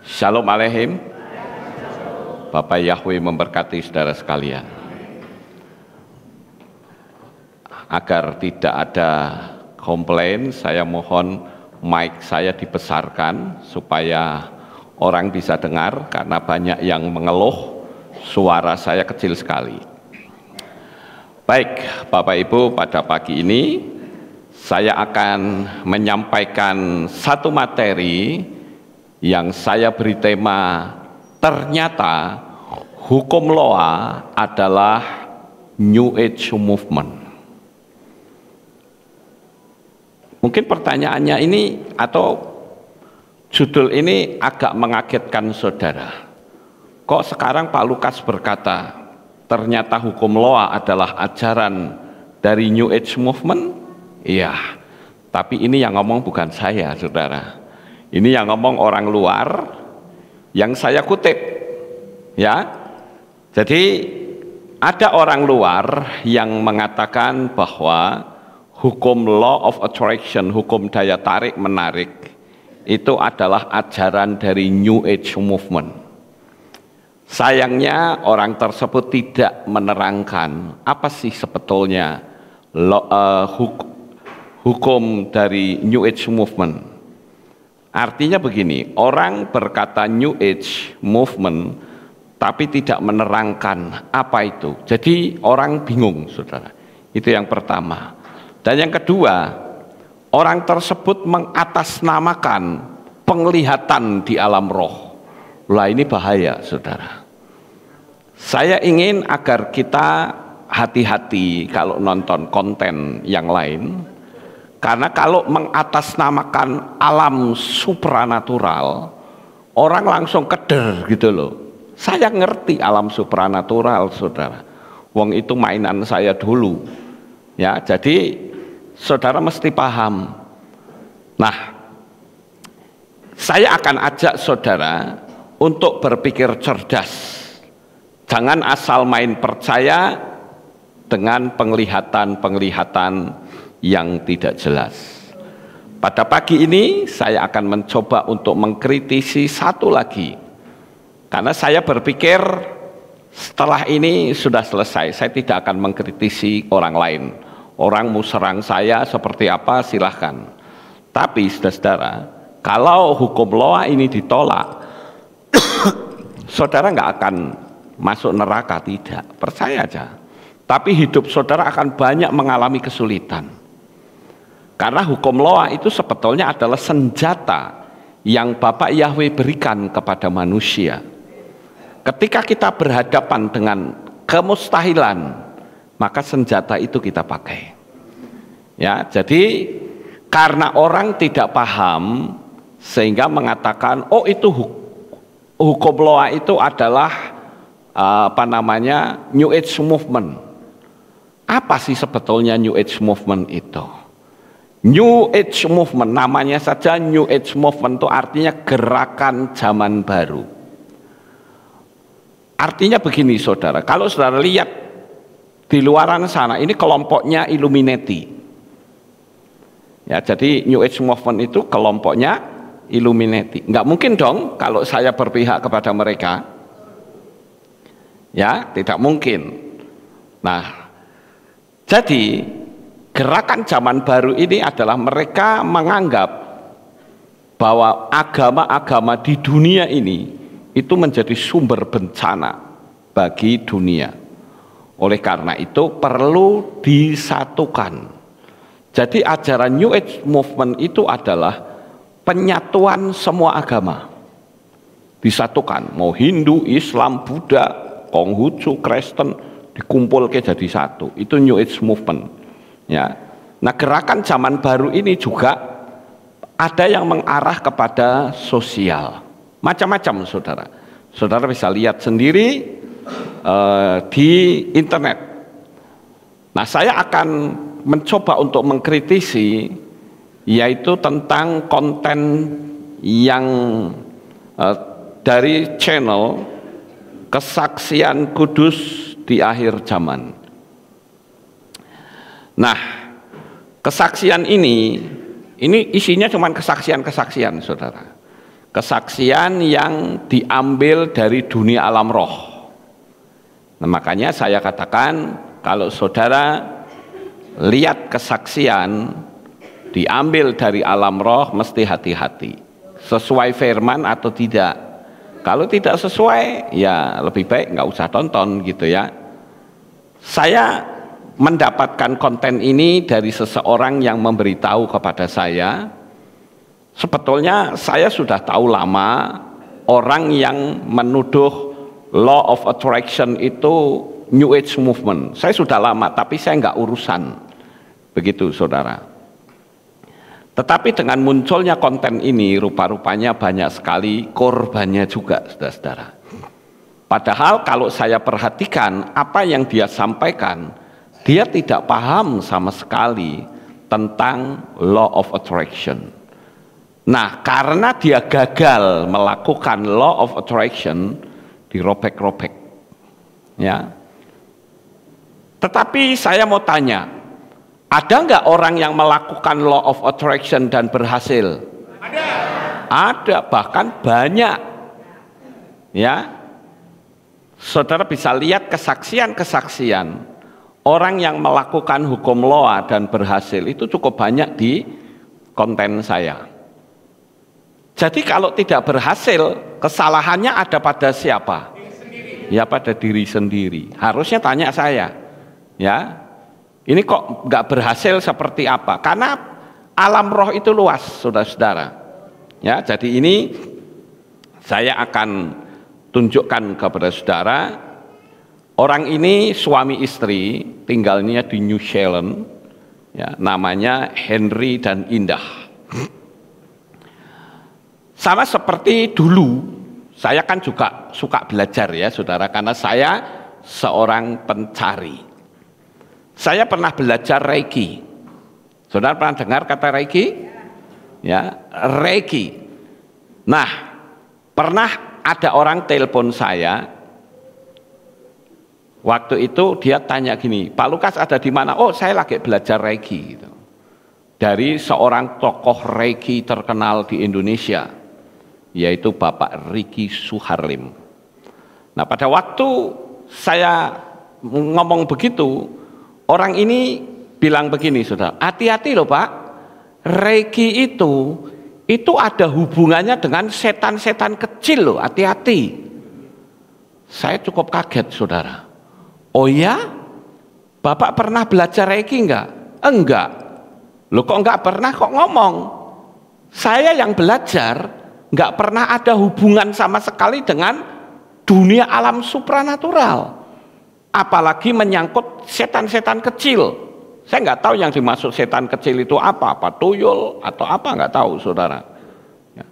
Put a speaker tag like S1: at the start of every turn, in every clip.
S1: Shalom Aleihim. Bapak Yahweh memberkati saudara sekalian. Agar tidak ada komplain, saya mohon mic saya dibesarkan supaya orang bisa dengar, karena banyak yang mengeluh suara saya kecil sekali. Baik, Bapak Ibu, pada pagi ini saya akan menyampaikan satu materi yang saya beri tema, ternyata hukum Loa adalah New Age Movement. Mungkin pertanyaannya ini atau judul ini agak mengagetkan saudara. Kok sekarang Pak Lukas berkata, ternyata hukum Loa adalah ajaran dari New Age Movement? Iya, tapi ini yang ngomong bukan saya, saudara. Ini yang ngomong orang luar, yang saya kutip, ya. Jadi ada orang luar yang mengatakan bahwa hukum law of attraction, hukum daya tarik menarik, itu adalah ajaran dari New Age Movement. Sayangnya orang tersebut tidak menerangkan apa sih sebetulnya hukum dari New Age Movement. Artinya begini, orang berkata New Age Movement tapi tidak menerangkan apa itu. Jadi orang bingung, saudara. Itu yang pertama. Dan yang kedua, orang tersebut mengatasnamakan penglihatan di alam roh. Lah ini bahaya, saudara. Saya ingin agar kita hati-hati kalau nonton konten yang lain. Karena kalau mengatasnamakan alam supranatural, orang langsung keder gitu loh. Saya ngerti alam supranatural, saudara. Wong itu mainan saya dulu. Ya, jadi saudara mesti paham. Nah, saya akan ajak saudara untuk berpikir cerdas. Jangan asal main percaya dengan penglihatan-penglihatan yang tidak jelas. Pada pagi ini saya akan mencoba untuk mengkritisi satu lagi, karena saya berpikir setelah ini sudah selesai, saya tidak akan mengkritisi orang lain. Orang mau serang saya seperti apa silahkan, tapi saudara, kalau hukum Loa ini ditolak, saudara nggak akan masuk neraka, tidak, percaya aja. Tapi hidup saudara akan banyak mengalami kesulitan. Karena hukum Loa itu sebetulnya adalah senjata yang Bapak Yahweh berikan kepada manusia. Ketika kita berhadapan dengan kemustahilan, maka senjata itu kita pakai. Ya, jadi karena orang tidak paham sehingga mengatakan, oh itu hukum Loa itu adalah New Age Movement. Apa sih sebetulnya New Age Movement itu? New Age Movement, namanya saja New Age Movement itu artinya gerakan zaman baru. Artinya begini saudara, kalau saudara lihat di luaran sana, ini kelompoknya Illuminati. Ya, jadi New Age Movement itu kelompoknya Illuminati. Enggak mungkin dong kalau saya berpihak kepada mereka. Ya, tidak mungkin. Nah, jadi gerakan zaman baru ini adalah mereka menganggap bahwa agama-agama di dunia ini itu menjadi sumber bencana bagi dunia. Oleh karena itu perlu disatukan. Jadi ajaran New Age Movement itu adalah penyatuan semua agama. Disatukan, mau Hindu, Islam, Buddha, Konghucu, Kristen, dikumpulkan jadi satu. Itu New Age Movement. Ya. Nah, gerakan zaman baru ini juga ada yang mengarah kepada sosial, macam-macam saudara. Saudara bisa lihat sendiri di internet. Nah, saya akan mencoba untuk mengkritisi, yaitu tentang konten yang dari channel Kesaksian Kudus di Akhir Zaman. Nah, kesaksian ini isinya cuma kesaksian-kesaksian, saudara. kesaksian yang diambil dari dunia alam roh. Nah, makanya saya katakan kalau saudara lihat kesaksian diambil dari alam roh, mesti hati-hati sesuai firman atau tidak. Kalau tidak sesuai, ya lebih baik nggak usah tonton gitu ya. Saya mendapatkan konten ini dari seseorang yang memberitahu kepada saya. Sebetulnya saya sudah tahu lama orang yang menuduh law of attraction itu New Age movement. Saya sudah lama, tapi saya nggak urusan. Begitu saudara. Tetapi dengan munculnya konten ini, rupa-rupanya banyak sekali korbannya juga, saudara-saudara. Padahal kalau saya perhatikan apa yang dia sampaikan, dia tidak paham sama sekali tentang law of attraction. Nah, karena dia gagal melakukan law of attraction, dirobek-robek. Ya. Tetapi saya mau tanya, ada nggak orang yang melakukan law of attraction dan berhasil? Ada. Ada, bahkan banyak. Ya. Saudara bisa lihat kesaksian-kesaksian orang yang melakukan hukum Loa dan berhasil itu cukup banyak di konten saya. Jadi kalau tidak berhasil, kesalahannya ada pada siapa? Ya pada diri sendiri. Harusnya tanya saya, ya ini kok nggak berhasil seperti apa? Karena alam roh itu luas, saudara-saudara. Ya, jadi ini saya akan tunjukkan kepada saudara. Orang ini suami istri, tinggalnya di New Zealand, ya, namanya Henry dan Indah. Sama seperti dulu, saya kan juga suka belajar ya saudara, karena saya seorang pencari. Saya pernah belajar Reiki. Saudara pernah dengar kata Reiki? Ya, Reiki. Nah, pernah ada orang telepon saya. Waktu itu dia tanya gini, Pak Lukas ada di mana? Oh, saya lagi belajar Reiki. Gitu. Dari seorang tokoh Reiki terkenal di Indonesia, yaitu Bapak Riki Suharlim. Nah, pada waktu saya ngomong begitu, orang ini bilang begini, saudara, hati-hati loh Pak, Reiki itu ada hubungannya dengan setan-setan kecil loh, hati-hati. Saya cukup kaget, saudara. Oh ya? Bapak pernah belajar Reiki enggak? Enggak. Loh kok enggak pernah kok ngomong? Saya yang belajar nggak pernah ada hubungan sama sekali dengan dunia alam supranatural, apalagi menyangkut setan-setan kecil. Saya nggak tahu yang dimaksud setan kecil itu apa tuyul atau apa, nggak tahu saudara. Ya.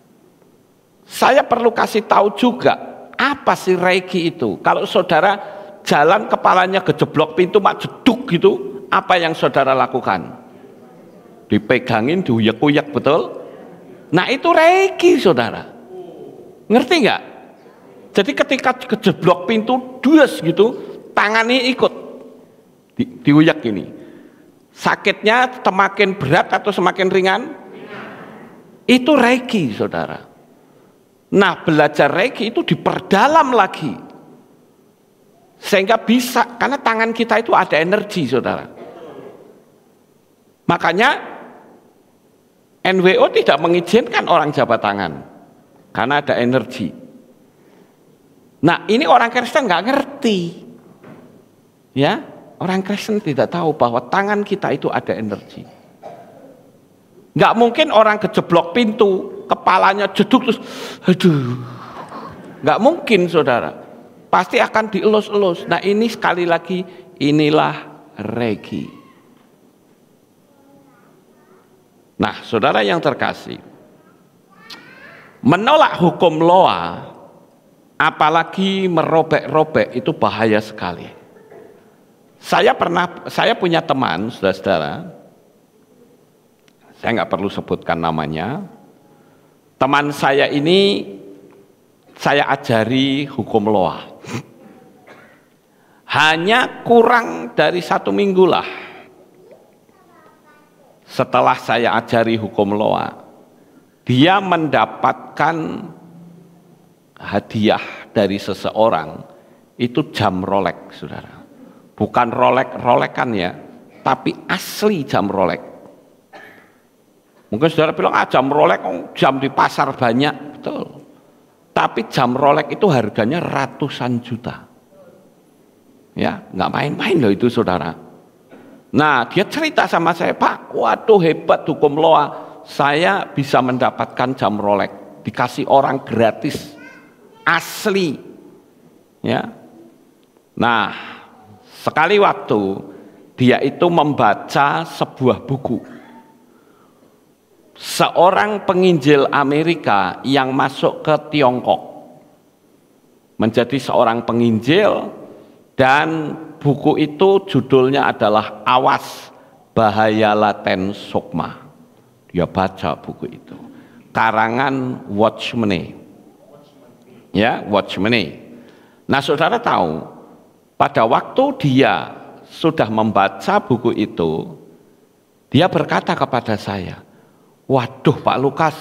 S1: Saya perlu kasih tahu juga apa sih Reiki itu. Kalau saudara jalan kepalanya kejeblok pintu mak jeduk gitu, apa yang saudara lakukan? Dipegangin, diuyak-uyak, betul? Nah itu Reiki saudara, ngerti nggak? Jadi ketika kejeblok pintu dues gitu, tangannya ikut diuyak gini. Sakitnya semakin berat atau semakin ringan? Itu Reiki saudara. Nah belajar Reiki itu diperdalam lagi, sehingga bisa, karena tangan kita itu ada energi saudara. Makanya NWO tidak mengizinkan orang jabat tangan karena ada energi. Nah ini orang Kristen nggak ngerti, ya orang Kristen tidak tahu bahwa tangan kita itu ada energi. Nggak mungkin orang kejeblok pintu, kepalanya jeduk terus, aduh, nggak mungkin saudara. Pasti akan dielus-elus. Nah ini sekali lagi inilah Reiki. Nah, saudara yang terkasih, menolak hukum Loa, apalagi merobek-robek itu bahaya sekali. Saya punya teman, saudara-saudara, saya nggak perlu sebutkan namanya. Teman saya ini saya ajari hukum Loa. Hanya kurang dari 1 minggu lah. Setelah saya ajari hukum Loa, dia mendapatkan hadiah dari seseorang itu jam Rolex, saudara. Bukan Rolex-Rolekan ya, tapi asli jam Rolex. Mungkin saudara bilang, jam Rolex jam di pasar banyak, betul. Tapi jam Rolex itu harganya ratusan juta. Ya, nggak main-main loh itu, saudara. Nah, dia cerita sama saya, Pak, waduh hebat hukum loa, saya bisa mendapatkan jam Rolex, dikasih orang gratis, asli. Ya. Nah, sekali waktu dia itu membaca sebuah buku. Seorang penginjil Amerika yang masuk ke Tiongkok menjadi seorang penginjil, dan buku itu judulnya adalah Awas Bahaya Laten Sukma. Dia baca buku itu, karangan Watchmeni. Ya, Watchmeni. Nah, saudara tahu, pada waktu dia sudah membaca buku itu, dia berkata kepada saya, waduh Pak Lukas,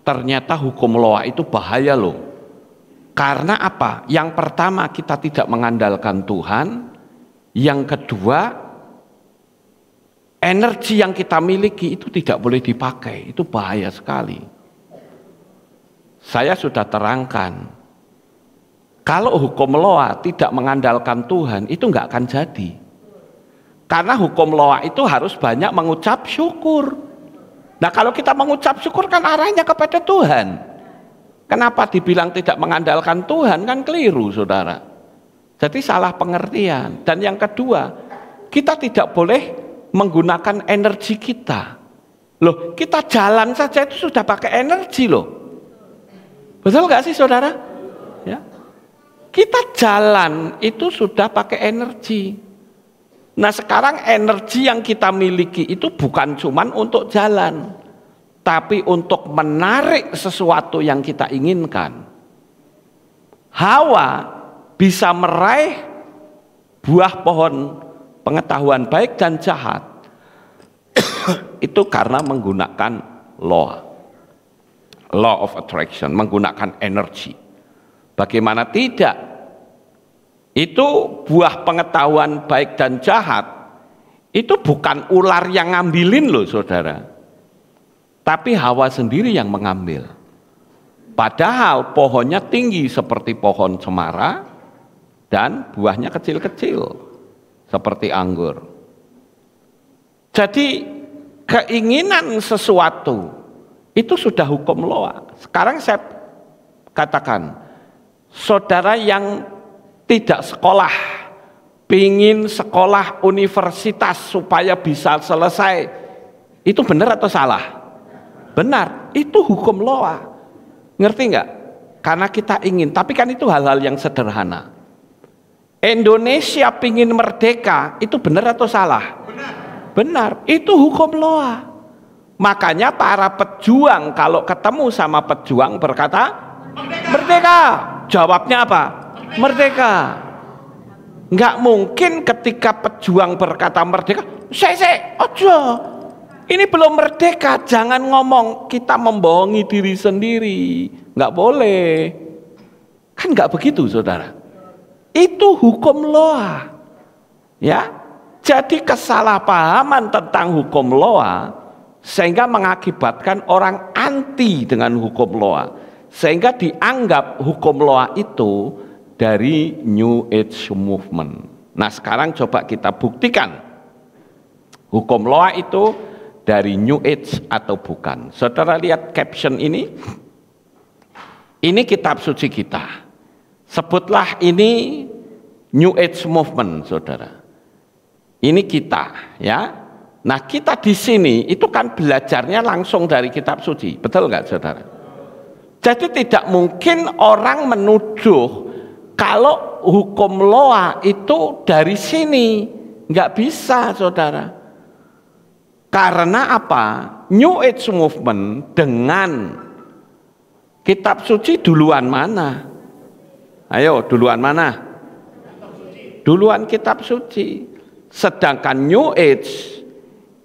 S1: ternyata hukum loa itu bahaya loh. Karena apa? Yang pertama, kita tidak mengandalkan Tuhan. Yang kedua, energi yang kita miliki itu tidak boleh dipakai. Itu bahaya sekali. Saya sudah terangkan, kalau hukum loa tidak mengandalkan Tuhan, itu nggak akan jadi. Karena hukum loa itu harus banyak mengucap syukur. Nah, kalau kita mengucap syukur kan arahnya kepada Tuhan. Kenapa dibilang tidak mengandalkan Tuhan? Kan keliru, saudara. Jadi salah pengertian. Dan yang kedua, kita tidak boleh menggunakan energi kita. Loh, kita jalan saja itu sudah pakai energi loh. Betul nggak sih, saudara? Ya. Kita jalan itu sudah pakai energi. Nah, sekarang energi yang kita miliki itu bukan cuman untuk jalan, tapi untuk menarik sesuatu yang kita inginkan. Hawa bisa meraih buah pohon pengetahuan baik dan jahat itu karena menggunakan law of attraction, menggunakan energi. Bagaimana tidak? Itu buah pengetahuan baik dan jahat itu bukan ular yang ngambilin loh, saudara. Tapi Hawa sendiri yang mengambil. Padahal pohonnya tinggi seperti pohon cemara dan buahnya kecil-kecil seperti anggur. Jadi keinginan sesuatu itu sudah hukum loa. Sekarang saya katakan, saudara yang tidak sekolah, pingin sekolah universitas supaya bisa selesai, itu benar atau salah? Benar, itu hukum loa. Ngerti nggak? Karena kita ingin, tapi kan itu hal-hal yang sederhana. Indonesia pingin merdeka, itu benar atau salah? Benar, itu hukum loa. Makanya para pejuang kalau ketemu sama pejuang berkata, merdeka. Jawabnya apa? Merdeka. Nggak mungkin ketika pejuang berkata merdeka, ojo. Ini belum merdeka, jangan ngomong kita membohongi diri sendiri. Nggak boleh. Kan nggak begitu, saudara. Itu hukum loa. Ya, jadi kesalahpahaman tentang hukum loa sehingga mengakibatkan orang anti dengan hukum loa. Sehingga dianggap hukum loa itu dari New Age Movement. Nah, sekarang coba kita buktikan hukum loa itu dari New Age atau bukan. Saudara lihat caption ini. Ini kitab suci kita. Sebutlah ini New Age Movement, saudara. Ini kita, ya. Nah, kita di sini itu kan belajarnya langsung dari kitab suci, betul nggak, saudara? Jadi tidak mungkin orang menuduh kalau hukum loa itu dari sini, nggak bisa, saudara. Karena apa? New Age Movement dengan kitab suci duluan mana? Ayo, duluan mana? Duluan kitab suci. Sedangkan New Age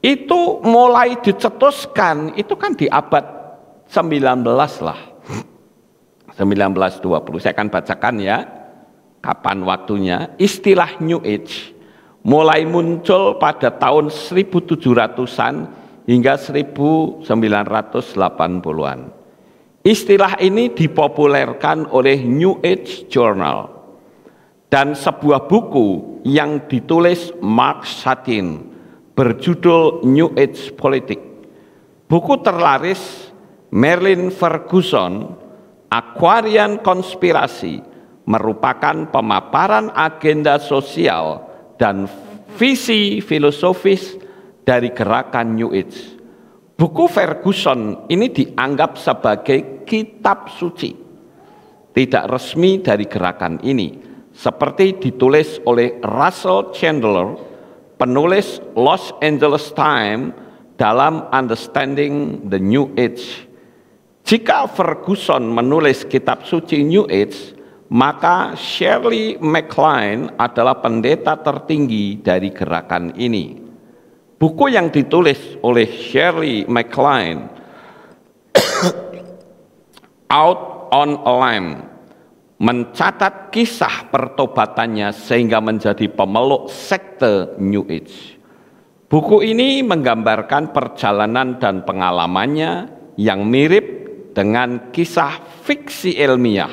S1: itu mulai dicetuskan itu kan di abad lah. 1920. Saya akan bacakan ya kapan waktunya. Istilah New Age mulai muncul pada tahun 1700-an hingga 1980-an. Istilah ini dipopulerkan oleh New Age Journal dan sebuah buku yang ditulis Mark Satin berjudul New Age Politics. Buku terlaris Merlin Ferguson, Aquarian Konspirasi, merupakan pemaparan agenda sosial dan visi filosofis dari gerakan New Age. Buku Ferguson ini dianggap sebagai kitab suci, tidak resmi dari gerakan ini, seperti ditulis oleh Russell Chandler, penulis Los Angeles Times dalam Understanding the New Age. Jika Ferguson menulis kitab suci New Age, maka Shirley MacLaine adalah pendeta tertinggi dari gerakan ini. Buku yang ditulis oleh Shirley MacLaine, Out on a Limb, mencatat kisah pertobatannya sehingga menjadi pemeluk sekte New Age. Buku ini menggambarkan perjalanan dan pengalamannya yang mirip dengan kisah fiksi ilmiah.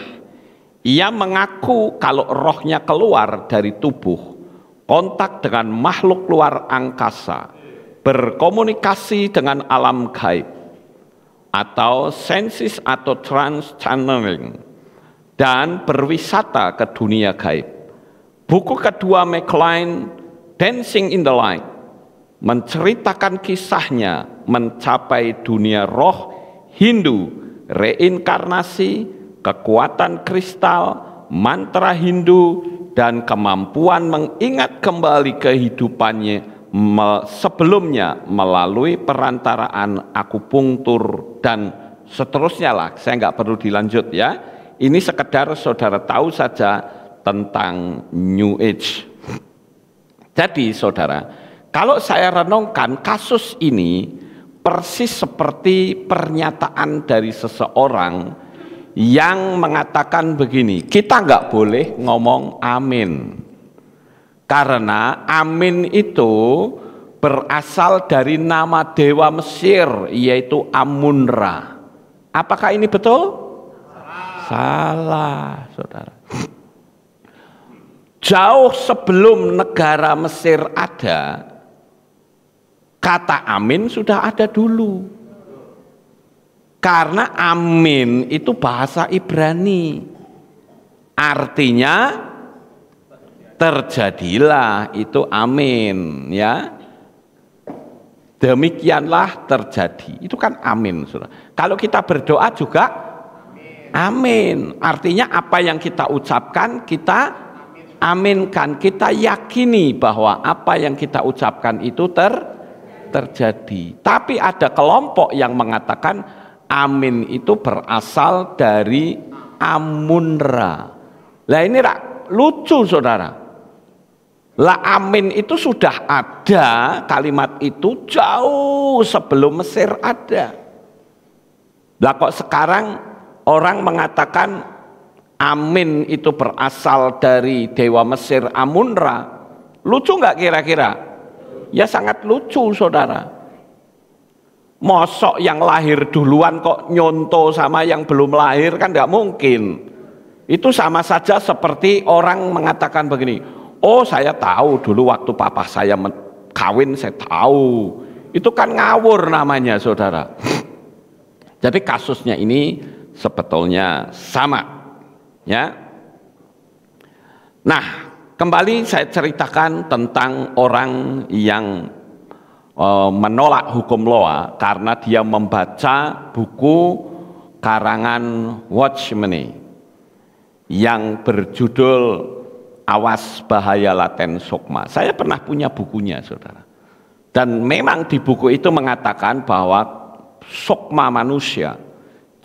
S1: Ia mengaku kalau rohnya keluar dari tubuh, kontak dengan makhluk luar angkasa, berkomunikasi dengan alam gaib, atau senses atau trance channeling, dan berwisata ke dunia gaib. Buku kedua MacLaine, Dancing in the Light, menceritakan kisahnya mencapai dunia roh Hindu, reinkarnasi, kekuatan kristal, mantra Hindu, dan kemampuan mengingat kembali kehidupannya sebelumnya melalui perantaraan akupunktur dan seterusnya lah. Saya nggak perlu dilanjut ya. Ini sekedar saudara tahu saja tentang New Age. Jadi saudara, kalau saya renungkan kasus ini persis seperti pernyataan dari seseorang yang mengatakan begini, kita nggak boleh ngomong amin. Karena amin itu berasal dari nama dewa Mesir, yaitu Amun-Ra. Apakah ini betul? Salah, saudara. Jauh sebelum negara Mesir ada, kata amin sudah ada dulu. Karena amin itu bahasa Ibrani. Artinya terjadilah, itu amin ya. Demikianlah terjadi. Itu kan amin, saudara. Kalau kita berdoa juga amin. Artinya apa yang kita ucapkan kita aminkan. Kita yakini bahwa apa yang kita ucapkan itu terjadi. Tapi ada kelompok yang mengatakan amin itu berasal dari Amun-Ra. Lah ini lucu saudara. Lah amin itu sudah ada, kalimat itu jauh sebelum Mesir ada. Lah kok sekarang orang mengatakan amin itu berasal dari dewa Mesir Amun-Ra. Lucu nggak kira-kira? Ya sangat lucu saudara. Mosok yang lahir duluan kok nyonto sama yang belum lahir, kan nggak mungkin. Itu sama saja seperti orang mengatakan begini, oh saya tahu dulu waktu papa saya kawin, saya tahu. Itu kan ngawur namanya saudara. Jadi kasusnya ini sebetulnya sama ya. Nah, kembali saya ceritakan tentang orang yang menolak hukum Loa karena dia membaca buku karangan Watchmeni yang berjudul Awas Bahaya Laten Sukma. Saya pernah punya bukunya saudara. Dan memang di buku itu mengatakan bahwa sukma manusia,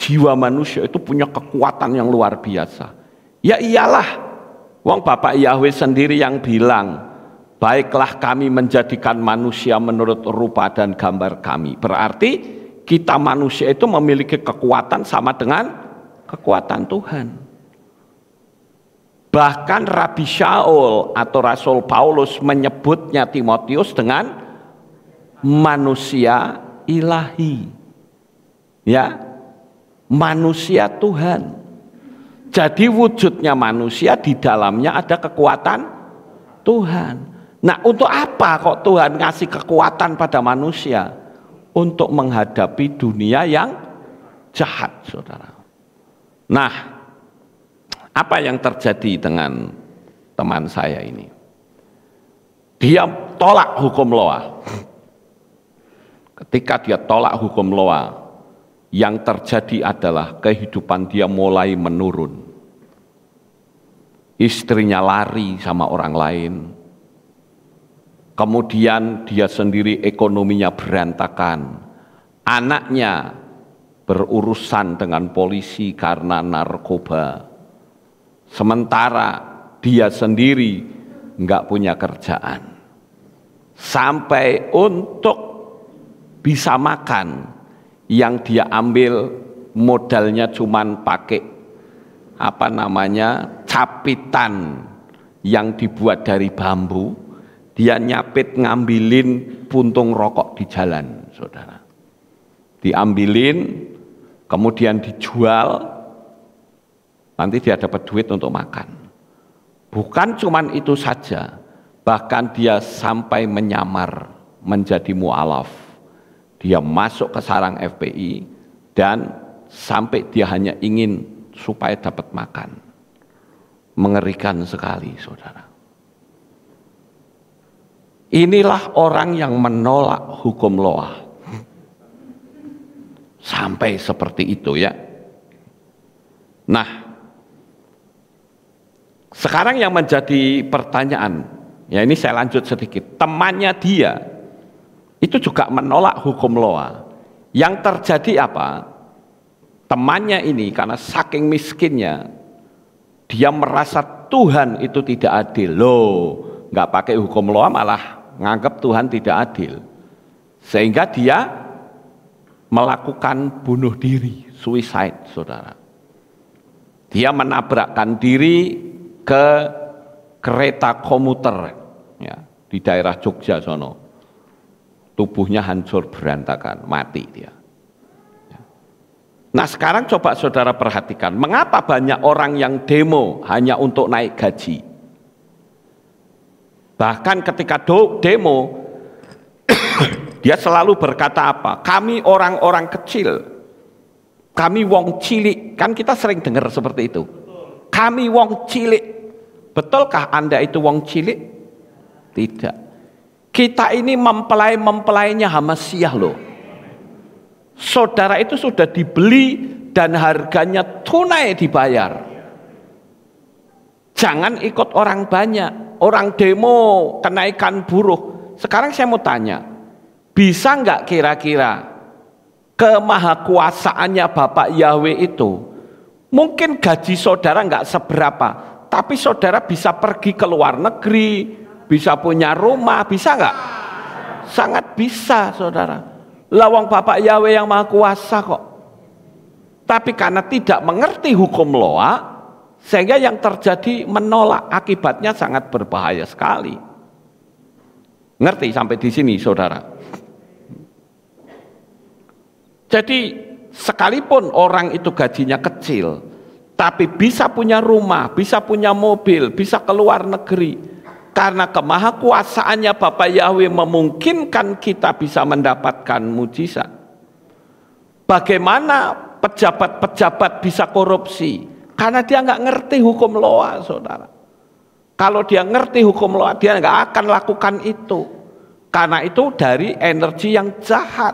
S1: jiwa manusia itu punya kekuatan yang luar biasa. Ya iyalah, wong Bapak Yahweh sendiri yang bilang, baiklah kami menjadikan manusia menurut rupa dan gambar kami. Berarti kita manusia itu memiliki kekuatan sama dengan kekuatan Tuhan. Bahkan Rabi Shaul atau Rasul Paulus menyebutnya Timotius dengan manusia ilahi. Ya, manusia Tuhan. Jadi wujudnya manusia, di dalamnya ada kekuatan Tuhan. Nah, untuk apa kok Tuhan ngasih kekuatan pada manusia? Untuk menghadapi dunia yang jahat, saudara. Nah, apa yang terjadi dengan teman saya ini? Dia tolak hukum Noah. Ketika dia tolak hukum Noah, yang terjadi adalah kehidupan dia mulai menurun. Istrinya lari sama orang lain. Kemudian dia sendiri ekonominya berantakan. Anaknya berurusan dengan polisi karena narkoba. Sementara dia sendiri nggak punya kerjaan. Sampai untuk bisa makan, yang dia ambil modalnya cuman pakai capitan yang dibuat dari bambu. Dia nyapit ngambilin puntung rokok di jalan, saudara. Diambilin, kemudian dijual, nanti dia dapat duit untuk makan. Bukan cuman itu saja, bahkan dia sampai menyamar menjadi mu'alaf. Dia masuk ke sarang FPI dan sampai dia hanya ingin supaya dapat makan. Mengerikan sekali, saudara. Inilah orang yang menolak hukum Noah. Sampai seperti itu ya. Nah, sekarang yang menjadi pertanyaan, ya ini saya lanjut sedikit. Temannya dia itu juga menolak hukum Noah. Yang terjadi apa? Temannya ini karena saking miskinnya, dia merasa Tuhan itu tidak adil. Loh, nggak pakai hukum Noah malah nganggap Tuhan tidak adil. Sehingga dia melakukan bunuh diri, suicide, saudara. Dia menabrakkan diri ke kereta komuter ya, di daerah Jogja sono. Tubuhnya hancur berantakan, mati dia. Nah, sekarang coba saudara perhatikan, mengapa banyak orang yang demo hanya untuk naik gaji? Bahkan ketika demo, dia selalu berkata apa? Kami orang-orang kecil, kami wong cilik. Kan kita sering dengar seperti itu. Kami wong cilik. Betulkah Anda itu wong cilik? Tidak. Kita ini mempelainya Hamasiah loh. Saudara itu sudah dibeli dan harganya tunai dibayar. Jangan ikut orang banyak. Orang demo kenaikan buruh. Sekarang saya mau tanya, bisa nggak kira-kira kemahakuasaannya Bapak Yahweh itu, mungkin gaji saudara nggak seberapa, tapi saudara bisa pergi ke luar negeri, bisa punya rumah, bisa nggak? Sangat bisa, saudara. Lawang Bapak Yahweh yang Maha Kuasa kok. Tapi karena tidak mengerti hukum Noah, sehingga yang terjadi menolak, akibatnya sangat berbahaya sekali. Ngerti sampai di sini, saudara? Jadi sekalipun orang itu gajinya kecil, tapi bisa punya rumah, bisa punya mobil, bisa keluar negeri. Karena kemahakuasaannya Bapak Yahweh memungkinkan kita bisa mendapatkan mujizat. Bagaimana pejabat-pejabat bisa korupsi? Karena dia nggak ngerti hukum Noah, saudara. Kalau dia ngerti hukum Noah, dia nggak akan lakukan itu. Karena itu dari energi yang jahat.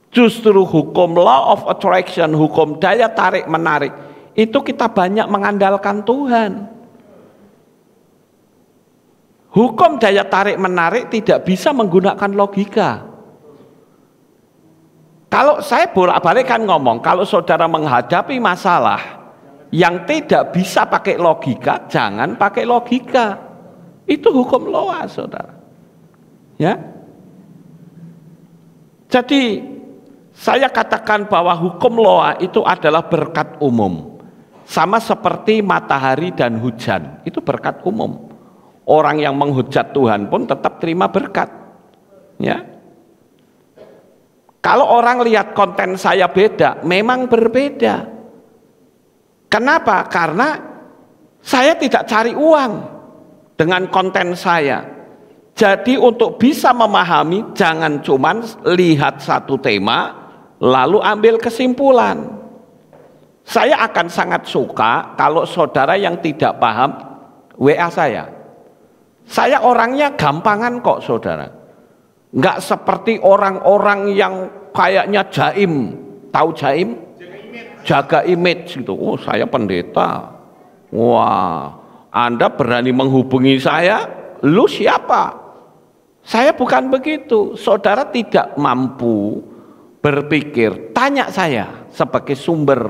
S1: Justru hukum law of attraction, hukum daya tarik menarik, itu kita banyak mengandalkan Tuhan. Hukum daya tarik menarik tidak bisa menggunakan logika. Kalau saya bolak-balik kan ngomong, kalau saudara menghadapi masalah yang tidak bisa pakai logika, jangan pakai logika. Itu hukum Noah, saudara. Ya. Jadi Saya katakan bahwa hukum Noah itu adalah berkat umum. Sama seperti matahari dan hujan, itu berkat umum. Orang yang menghujat Tuhan pun tetap terima berkat. Ya. Kalau orang lihat konten saya beda, memang berbeda. Kenapa? Karena saya tidak cari uang dengan konten saya. Jadi untuk bisa memahami, jangan cuman lihat satu tema lalu ambil kesimpulan. Saya akan sangat suka kalau saudara yang tidak paham WA saya. Saya orangnya gampangan kok saudara. Nggak seperti orang-orang yang kayaknya jaim. Tahu jaim? Jaga image gitu. Oh, saya pendeta. Wah, Anda berani menghubungi saya? Lu siapa? Saya bukan begitu. Saudara tidak mampu berpikir, tanya saya sebagai sumber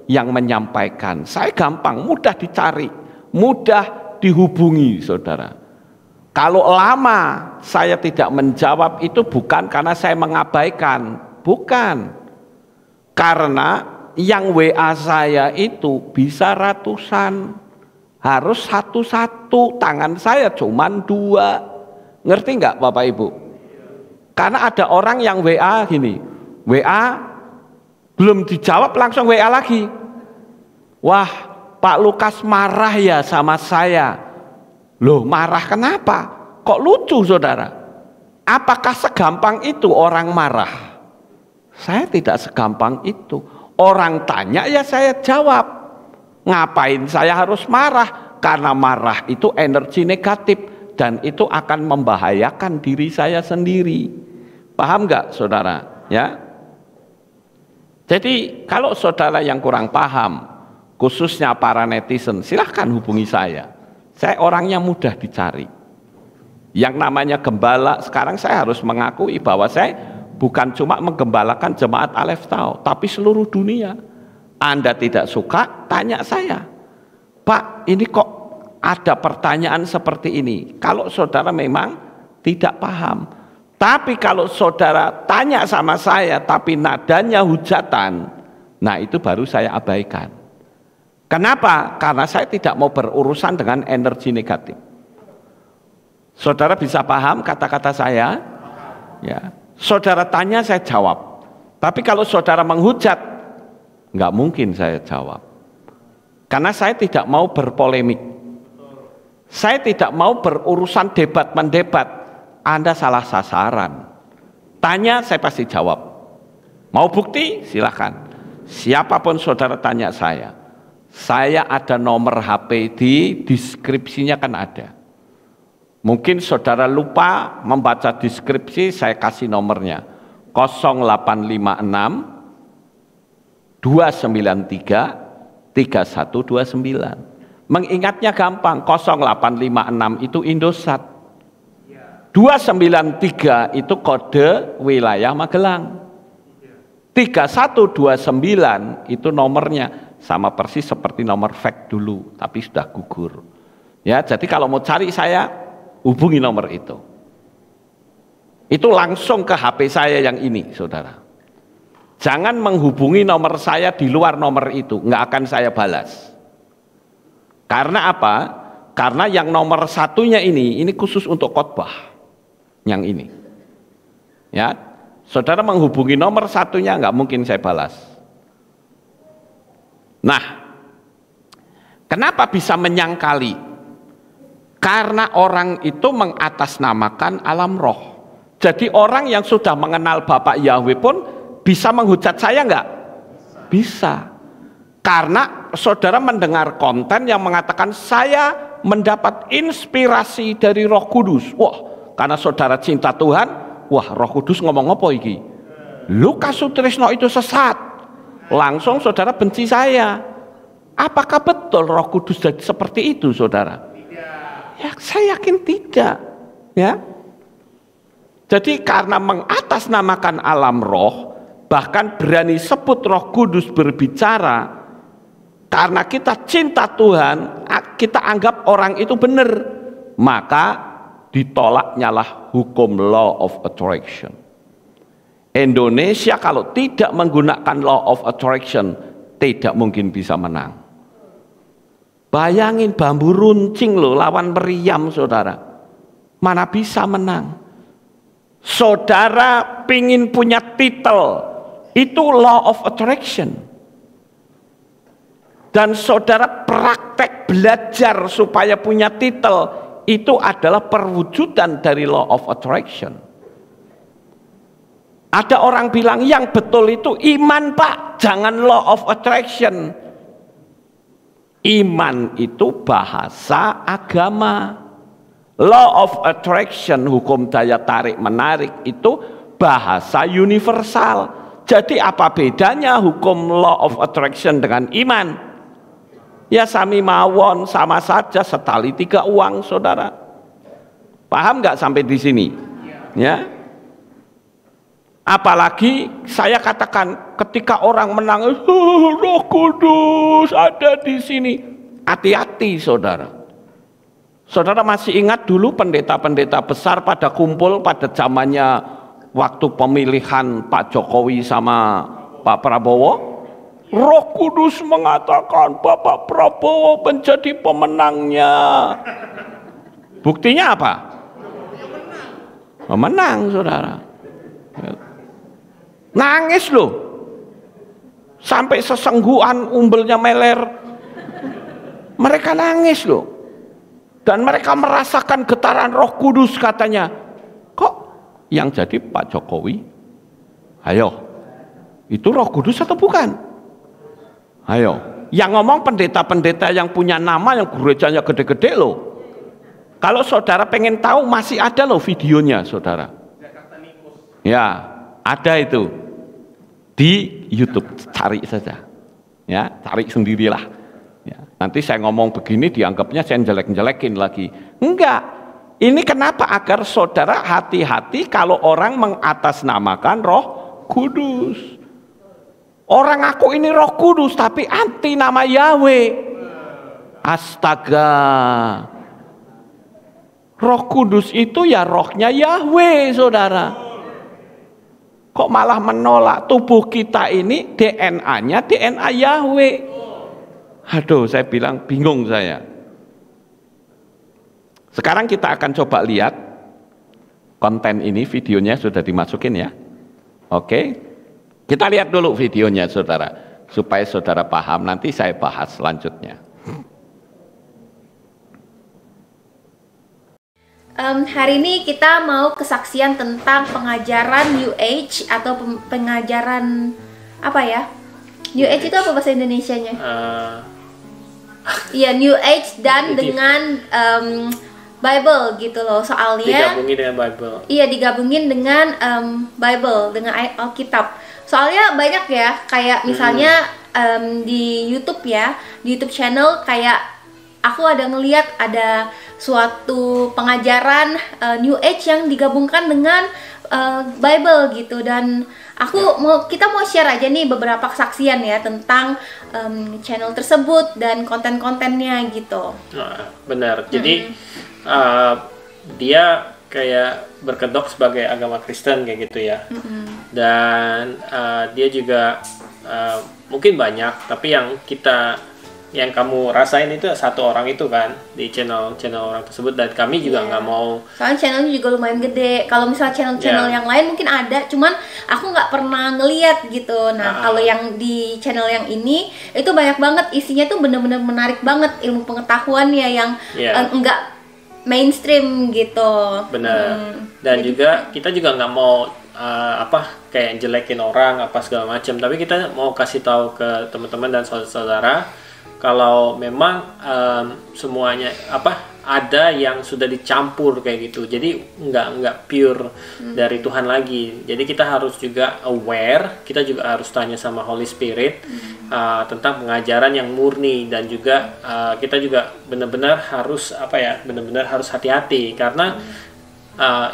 S1: yang menyampaikan. Saya gampang, mudah dicari, mudah dihubungi saudara. Kalau lama saya tidak menjawab itu bukan karena saya mengabaikan, bukan. Karena yang WA saya itu bisa ratusan, harus satu-satu, tangan saya cuman 2. Ngerti nggak Bapak Ibu? Karena ada orang yang WA gini, WA belum dijawab langsung WA lagi. Wah, Pak Lukas marah ya sama saya. Loh, marah kenapa? Kok lucu saudara? Apakah segampang itu orang marah? Saya tidak segampang itu. Orang tanya ya saya jawab. Ngapain saya harus marah? Karena marah itu energi negatif dan itu akan membahayakan diri saya sendiri. Paham nggak saudara? Ya. Jadi kalau saudara yang kurang paham, khususnya para netizen, silahkan hubungi saya. Saya orangnya mudah dicari. Yang namanya gembala, sekarang saya harus mengakui bahwa saya bukan cuma menggembalakan jemaat Aleph Tau, tapi seluruh dunia. Anda tidak suka, tanya saya. Pak, ini kok ada pertanyaan seperti ini? Kalau saudara memang tidak paham. Tapi kalau saudara tanya sama saya tapi nadanya hujatan, nah itu baru saya abaikan. Kenapa? Karena saya tidak mau berurusan dengan energi negatif. Saudara bisa paham kata-kata saya? Ya. Saudara tanya saya jawab. Tapi kalau saudara menghujat, nggak mungkin saya jawab. Karena saya tidak mau berpolemik. Saya tidak mau berurusan debat-mendebat. Anda salah sasaran. Tanya saya pasti jawab. Mau bukti? Silakan. Siapapun saudara tanya saya ada nomor HP di deskripsinya kan ada. Mungkin saudara lupa membaca deskripsi, saya kasih nomornya 0856 293 3129. Mengingatnya gampang, 0856 itu Indosat. 293 itu kode wilayah Magelang. 3129 itu nomornya, sama persis seperti nomor fax dulu, tapi sudah gugur. Ya, jadi kalau mau cari saya, hubungi nomor itu. Itu langsung ke HP saya yang ini, saudara. Jangan menghubungi nomor saya di luar nomor itu, nggak akan saya balas. Karena apa? Karena yang nomor satunya ini khusus untuk khotbah. Yang ini, ya, saudara menghubungi nomor satunya nggak mungkin saya balas. Nah, kenapa bisa menyangkali? Karena orang itu mengatasnamakan alam roh. Jadi orang yang sudah mengenal Bapak Yahweh pun bisa menghujat saya nggak? Bisa. Karena saudara mendengar konten yang mengatakan saya mendapat inspirasi dari Roh Kudus. Wah, karena saudara cinta Tuhan, wah Roh Kudus ngomong apa iki? Lukas Sutrisno itu sesat. Langsung saudara benci saya. Apakah betul Roh Kudus jadi seperti itu, saudara? Ya, saya yakin tidak. Ya. Jadi karena mengatasnamakan alam roh, bahkan berani sebut Roh Kudus berbicara, karena kita cinta Tuhan, kita anggap orang itu benar, maka ditolaknya lah hukum law of attraction. Indonesia kalau tidak menggunakan law of attraction tidak mungkin bisa menang. Bayangin bambu runcing loh lawan meriam, saudara. Mana bisa menang? Saudara pingin punya titel, itu law of attraction. Dan saudara praktek belajar supaya punya titel, itu adalah perwujudan dari law of attraction. Ada orang bilang yang betul itu iman, Pak, jangan law of attraction. Iman itu bahasa agama. Law of attraction, hukum daya tarik menarik, itu bahasa universal. Jadi apa bedanya hukum law of attraction dengan iman? Ya sami mawon, sama saja, setali tiga uang, saudara. Paham nggak sampai di sini? Ya. Apalagi saya katakan ketika orang menang, Roh Kudus ada di sini. Hati-hati, saudara. Saudara masih ingat dulu pendeta-pendeta besar pada kumpul pada zamannya waktu pemilihan Pak Jokowi sama Pak Prabowo? Roh Kudus mengatakan Bapak Prabowo menjadi pemenangnya. Buktinya apa? Menang, saudara. Nangis loh. Sampai sesenggukan umbelnya meler. Mereka nangis loh. Dan mereka merasakan getaran Roh Kudus, katanya. Kok yang jadi Pak Jokowi? Ayo. Itu Roh Kudus atau bukan? Ayo, yang ngomong pendeta-pendeta yang punya nama, yang gerejanya gede-gede loh. Kalau saudara pengen tahu, masih ada loh videonya, saudara. Ya, ada itu di YouTube, cari saja. Ya, cari sendirilah. Ya, nanti saya ngomong begini dianggapnya saya jelek-jelekin lagi. Enggak. Ini kenapa? Agar saudara hati-hati kalau orang mengatasnamakan Roh Kudus. Orang aku ini Roh Kudus tapi anti nama Yahweh. Astaga. Roh Kudus itu ya rohnya Yahweh, saudara. Kok malah menolak tubuh kita ini DNA-nya DNA Yahweh. Aduh, saya bilang bingung saya. Sekarang kita akan coba lihat konten ini, videonya sudah dimasukin ya. Oke. Kita lihat dulu videonya, saudara, supaya saudara paham. Nanti saya bahas selanjutnya.
S2: Hari ini kita mau kesaksian tentang pengajaran New Age atau pengajaran apa ya? New Age itu apa bahasa Indonesianya? Iya, New Age dan dengan Bible gitu loh. Soalnya
S3: digabungin dengan Bible.
S2: Iya, digabungin dengan Bible, dengan Alkitab. Soalnya banyak ya, kayak misalnya di YouTube ya, di YouTube channel kayak aku ada ngeliat ada suatu pengajaran New Age yang digabungkan dengan Bible gitu. Dan kita mau share aja nih beberapa kesaksian ya tentang channel tersebut dan konten-kontennya gitu.
S3: Nah, benar. Jadi dia kayak berkedok sebagai agama Kristen kayak gitu ya. Dan dia juga mungkin banyak, tapi yang kamu rasain itu satu orang itu kan di channel orang tersebut, dan kami juga nggak mau. Soalnya
S2: channelnya juga lumayan gede. Kalau misalnya channel yang lain mungkin ada, cuman aku nggak pernah ngeliat gitu. Nah, kalau yang di channel yang ini itu banyak banget isinya tuh bener-bener menarik banget, ilmu pengetahuannya yang enggak mainstream gitu.
S3: Benar. Dan juga kita juga nggak mau kayak jelekin orang apa segala macam, tapi kita mau kasih tahu ke teman-teman dan saudara-saudara kalau memang semuanya ada yang sudah dicampur kayak gitu. Jadi nggak pure dari Tuhan lagi. Jadi kita harus juga aware, kita juga harus tanya sama Holy Spirit tentang pengajaran yang murni, dan juga kita juga benar-benar harus benar-benar harus hati-hati karena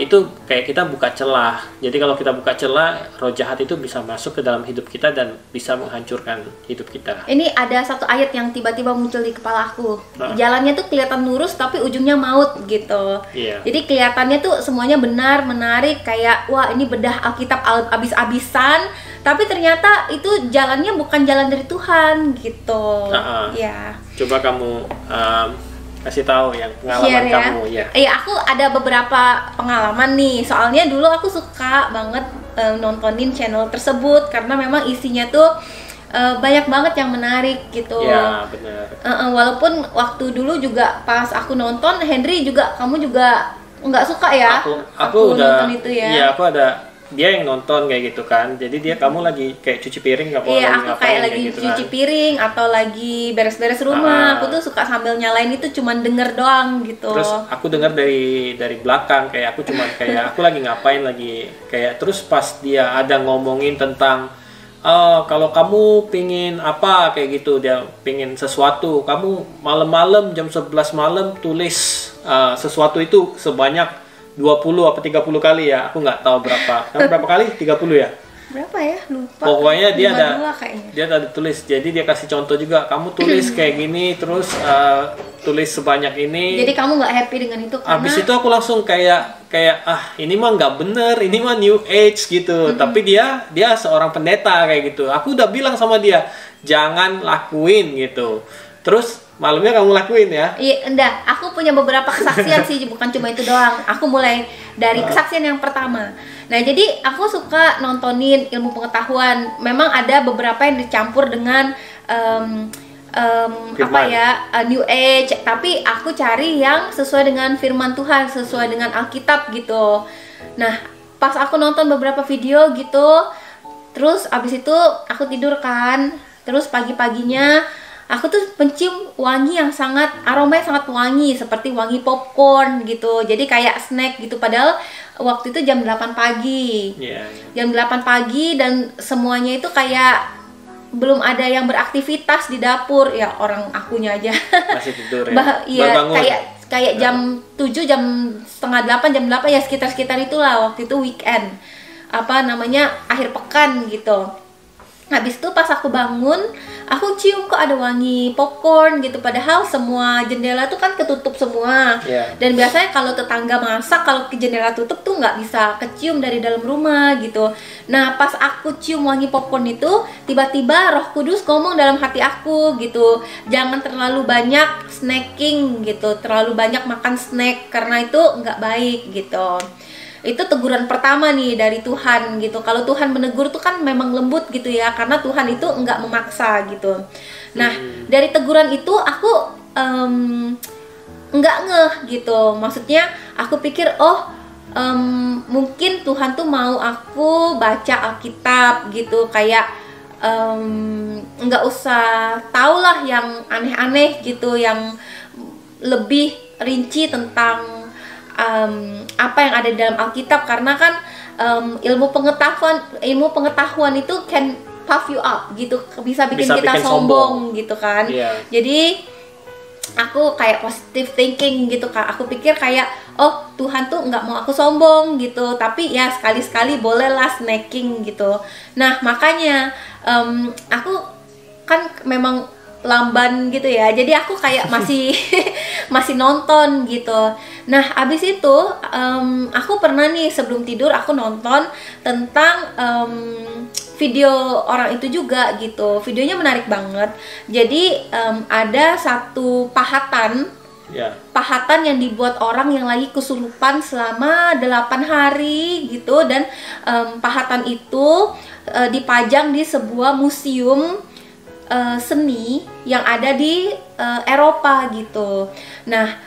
S3: itu kayak kita buka celah. Jadi kalau kita buka celah, roh jahat itu bisa masuk ke dalam hidup kita dan bisa menghancurkan hidup kita.
S2: Ini ada satu ayat yang tiba-tiba muncul di kepala aku.
S3: Nah.
S2: Jalannya tuh kelihatan lurus tapi ujungnya maut gitu.
S3: Iya.
S2: Jadi kelihatannya tuh semuanya benar, menarik, kayak wah ini bedah Alkitab abis-abisan, tapi ternyata itu jalannya bukan jalan dari Tuhan gitu. Ya.
S3: Coba kamu kasih tahu yang pengalaman
S2: Share, ya.
S3: kamu ya.
S2: Iya, aku ada beberapa pengalaman nih. Soalnya dulu aku suka banget nontonin channel tersebut karena memang isinya tuh banyak banget yang menarik gitu.
S3: Iya, benar.
S2: Walaupun waktu dulu juga pas aku nonton, Henry juga, kamu juga nggak suka ya?
S3: Aku udah
S2: nonton itu ya.
S3: Iya, aku ada dia yang nonton kayak gitu kan. Jadi kamu lagi kayak cuci piring nggak
S2: Iya, aku kayak lagi
S3: gitu
S2: cuci
S3: kan.
S2: piring atau lagi beres-beres rumah. Aku tuh suka sambil nyalain itu, cuman denger doang gitu.
S3: Terus aku dengar dari belakang, kayak aku cuman kayak aku lagi ngapain lagi kayak, terus pas dia ada ngomongin tentang kalau kamu pingin apa kayak gitu, dia pingin sesuatu, kamu malam-malam jam 11 malam tulis sesuatu itu sebanyak 20 apa 30 kali ya, aku nggak tahu berapa. Kamu berapa kali? 30 ya?
S2: Berapa ya? Lupa.
S3: Pokoknya dia
S2: 52 kayaknya.
S3: dia ada tulis. Jadi dia kasih contoh juga, kamu tulis kayak gini, terus tulis sebanyak ini.
S2: Jadi kamu nggak happy dengan itu karena
S3: Habis itu aku langsung kayak ini mah nggak bener, ini mah new age gitu. Tapi dia seorang pendeta kayak gitu. Aku udah bilang sama dia, jangan lakuin gitu. Terus malamnya kamu lakuin ya?
S2: Iya, enggak. Aku punya beberapa kesaksian sih, bukan cuma itu doang. Aku mulai dari kesaksian yang pertama. Nah, jadi aku suka nontonin ilmu pengetahuan. Memang ada beberapa yang dicampur dengan apa ya, New Age. Tapi aku cari yang sesuai dengan firman Tuhan, sesuai dengan Alkitab gitu. Nah, pas aku nonton beberapa video gitu, terus abis itu aku tidur kan. Terus pagi-paginya aku tuh mencium wangi yang aromanya sangat wangi, seperti wangi popcorn gitu. Jadi kayak snack gitu, padahal waktu itu jam 8 pagi. Jam 8 pagi dan semuanya itu kayak belum ada yang beraktivitas di dapur. Ya orang akunya aja
S3: masih tidur ya.
S2: Iya, kayak jam 7, jam setengah 8, jam 8 ya, sekitar itulah. Waktu itu weekend. Akhir pekan gitu. Habis itu pas aku bangun, aku cium kok ada wangi popcorn gitu. Padahal semua jendela tuh kan ketutup semua. Dan biasanya kalau tetangga masak, kalau ke jendela tutup tuh nggak bisa kecium dari dalam rumah gitu. Nah, pas aku cium wangi popcorn itu, tiba-tiba Roh Kudus ngomong dalam hati aku gitu, jangan terlalu banyak snacking gitu, terlalu banyak makan snack karena itu nggak baik gitu. Itu teguran pertama nih dari Tuhan gitu. Kalau Tuhan menegur tuh kan memang lembut gitu ya, karena Tuhan itu enggak memaksa gitu. Nah, dari teguran itu aku enggak ngeh gitu. Maksudnya aku pikir mungkin Tuhan tuh mau aku baca Alkitab gitu, kayak enggak usah taulah yang aneh-aneh gitu, yang lebih rinci tentang apa yang ada di dalam Alkitab, karena kan ilmu pengetahuan itu can puff you up gitu, bisa bikin kita sombong gitu kan. Jadi aku kayak positive thinking gitu Kak. Aku pikir kayak Tuhan tuh nggak mau aku sombong gitu, tapi ya sekali-sekali bolehlah snacking gitu. Nah, makanya aku kan memang lamban gitu ya, jadi aku kayak masih nonton gitu. Nah, abis itu aku pernah nih sebelum tidur aku nonton tentang video orang itu juga gitu. Videonya menarik banget. Jadi ada satu pahatan yang dibuat orang yang lagi kesurupan selama 8 hari gitu, dan pahatan itu dipajang di sebuah museum seni yang ada di Eropa gitu. Nah,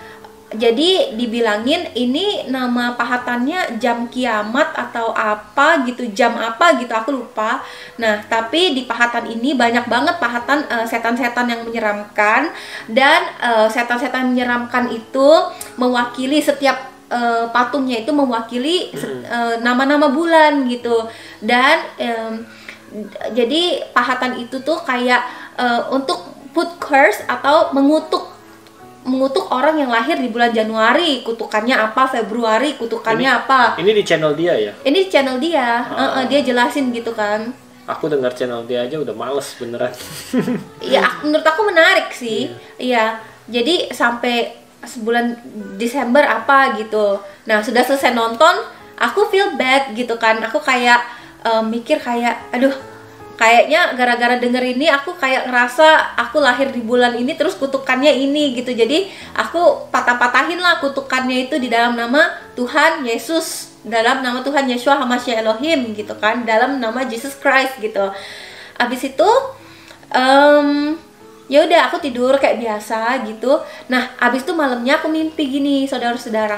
S2: jadi dibilangin ini nama pahatannya jam kiamat atau apa gitu, jam apa gitu aku lupa. Nah, tapi di pahatan ini banyak banget pahatan setan-setan yang menyeramkan, dan setan-setan menyeramkan itu mewakili setiap patungnya itu mewakili nama-nama bulan gitu. Dan jadi pahatan itu tuh kayak untuk put curse atau mengutuk mengutuk orang yang lahir di bulan Januari, kutukannya apa, Februari, kutukannya apa.
S3: Ini di channel dia ya?
S2: Ini di channel dia, dia jelasin gitu kan.
S3: Aku dengar channel dia aja udah males beneran.
S2: Iya, menurut aku menarik sih. Iya, jadi sampai sebulan Desember apa gitu. Nah, sudah selesai nonton, aku feel bad gitu kan. Aku kayak mikir kayak, aduh, kayaknya gara-gara denger ini aku kayak ngerasa aku lahir di bulan ini terus kutukannya ini gitu. Jadi aku patah-patahin lah kutukannya itu di dalam nama Tuhan Yesus, dalam nama Tuhan Yeshua Hamashiach Elohim gitu kan, dalam nama Jesus Christ gitu. Abis itu ya udah aku tidur kayak biasa gitu. Nah, abis itu malamnya aku mimpi gini, saudara-saudara.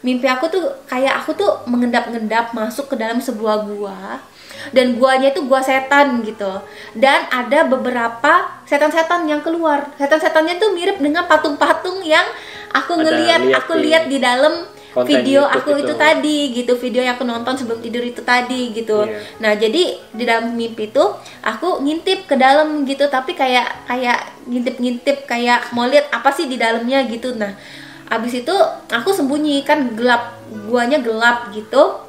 S2: Mimpi aku tuh kayak aku tuh mengendap-endap masuk ke dalam sebuah gua. Dan guanya itu gua setan gitu. Dan ada beberapa setan-setan yang keluar. Setan-setannya tuh mirip dengan patung-patung yang aku lihat di dalam video aku itu tadi gitu, video yang aku nonton sebelum tidur itu tadi gitu. Nah, jadi di dalam mimpi itu aku ngintip ke dalam gitu, tapi kayak ngintip kayak mau lihat apa sih di dalamnya gitu. Nah, abis itu aku sembunyi, kan gelap, guanya gelap gitu.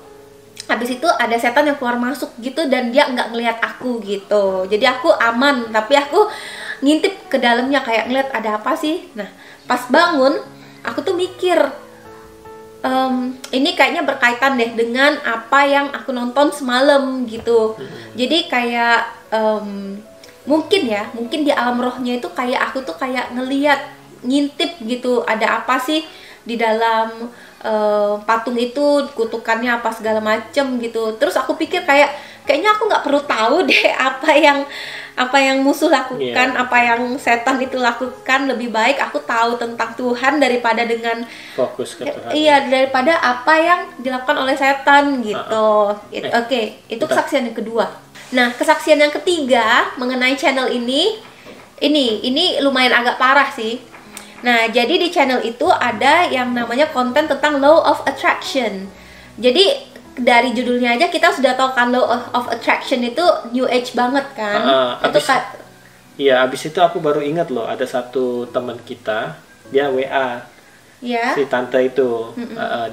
S2: Habis itu ada setan yang keluar masuk gitu dan dia nggak ngelihat aku gitu. Jadi aku aman, tapi aku ngintip ke dalamnya kayak ngeliat ada apa sih. Nah, pas bangun aku tuh mikir, ini kayaknya berkaitan deh dengan apa yang aku nonton semalam gitu. Jadi kayak mungkin di alam rohnya itu kayak aku tuh kayak ngintip gitu, ada apa sih di dalam patung itu, kutukannya apa segala macem gitu. Terus aku pikir kayaknya aku nggak perlu tahu deh apa yang musuh lakukan, apa yang setan itu lakukan. Lebih baik aku tahu tentang Tuhan daripada dengan
S3: fokus ke Tuhan.
S2: Iya, daripada apa yang dilakukan oleh setan gitu. Oke, itu kesaksian yang kedua. Nah, kesaksian yang ketiga mengenai channel ini lumayan agak parah sih. Nah, jadi di channel itu ada yang namanya konten tentang Law of Attraction. Jadi dari judulnya aja kita sudah tahu kan Law of Attraction itu New Age banget kan.
S3: Abis itu aku baru ingat loh, ada satu teman kita, dia WA.
S2: Ya.
S3: Si tante itu,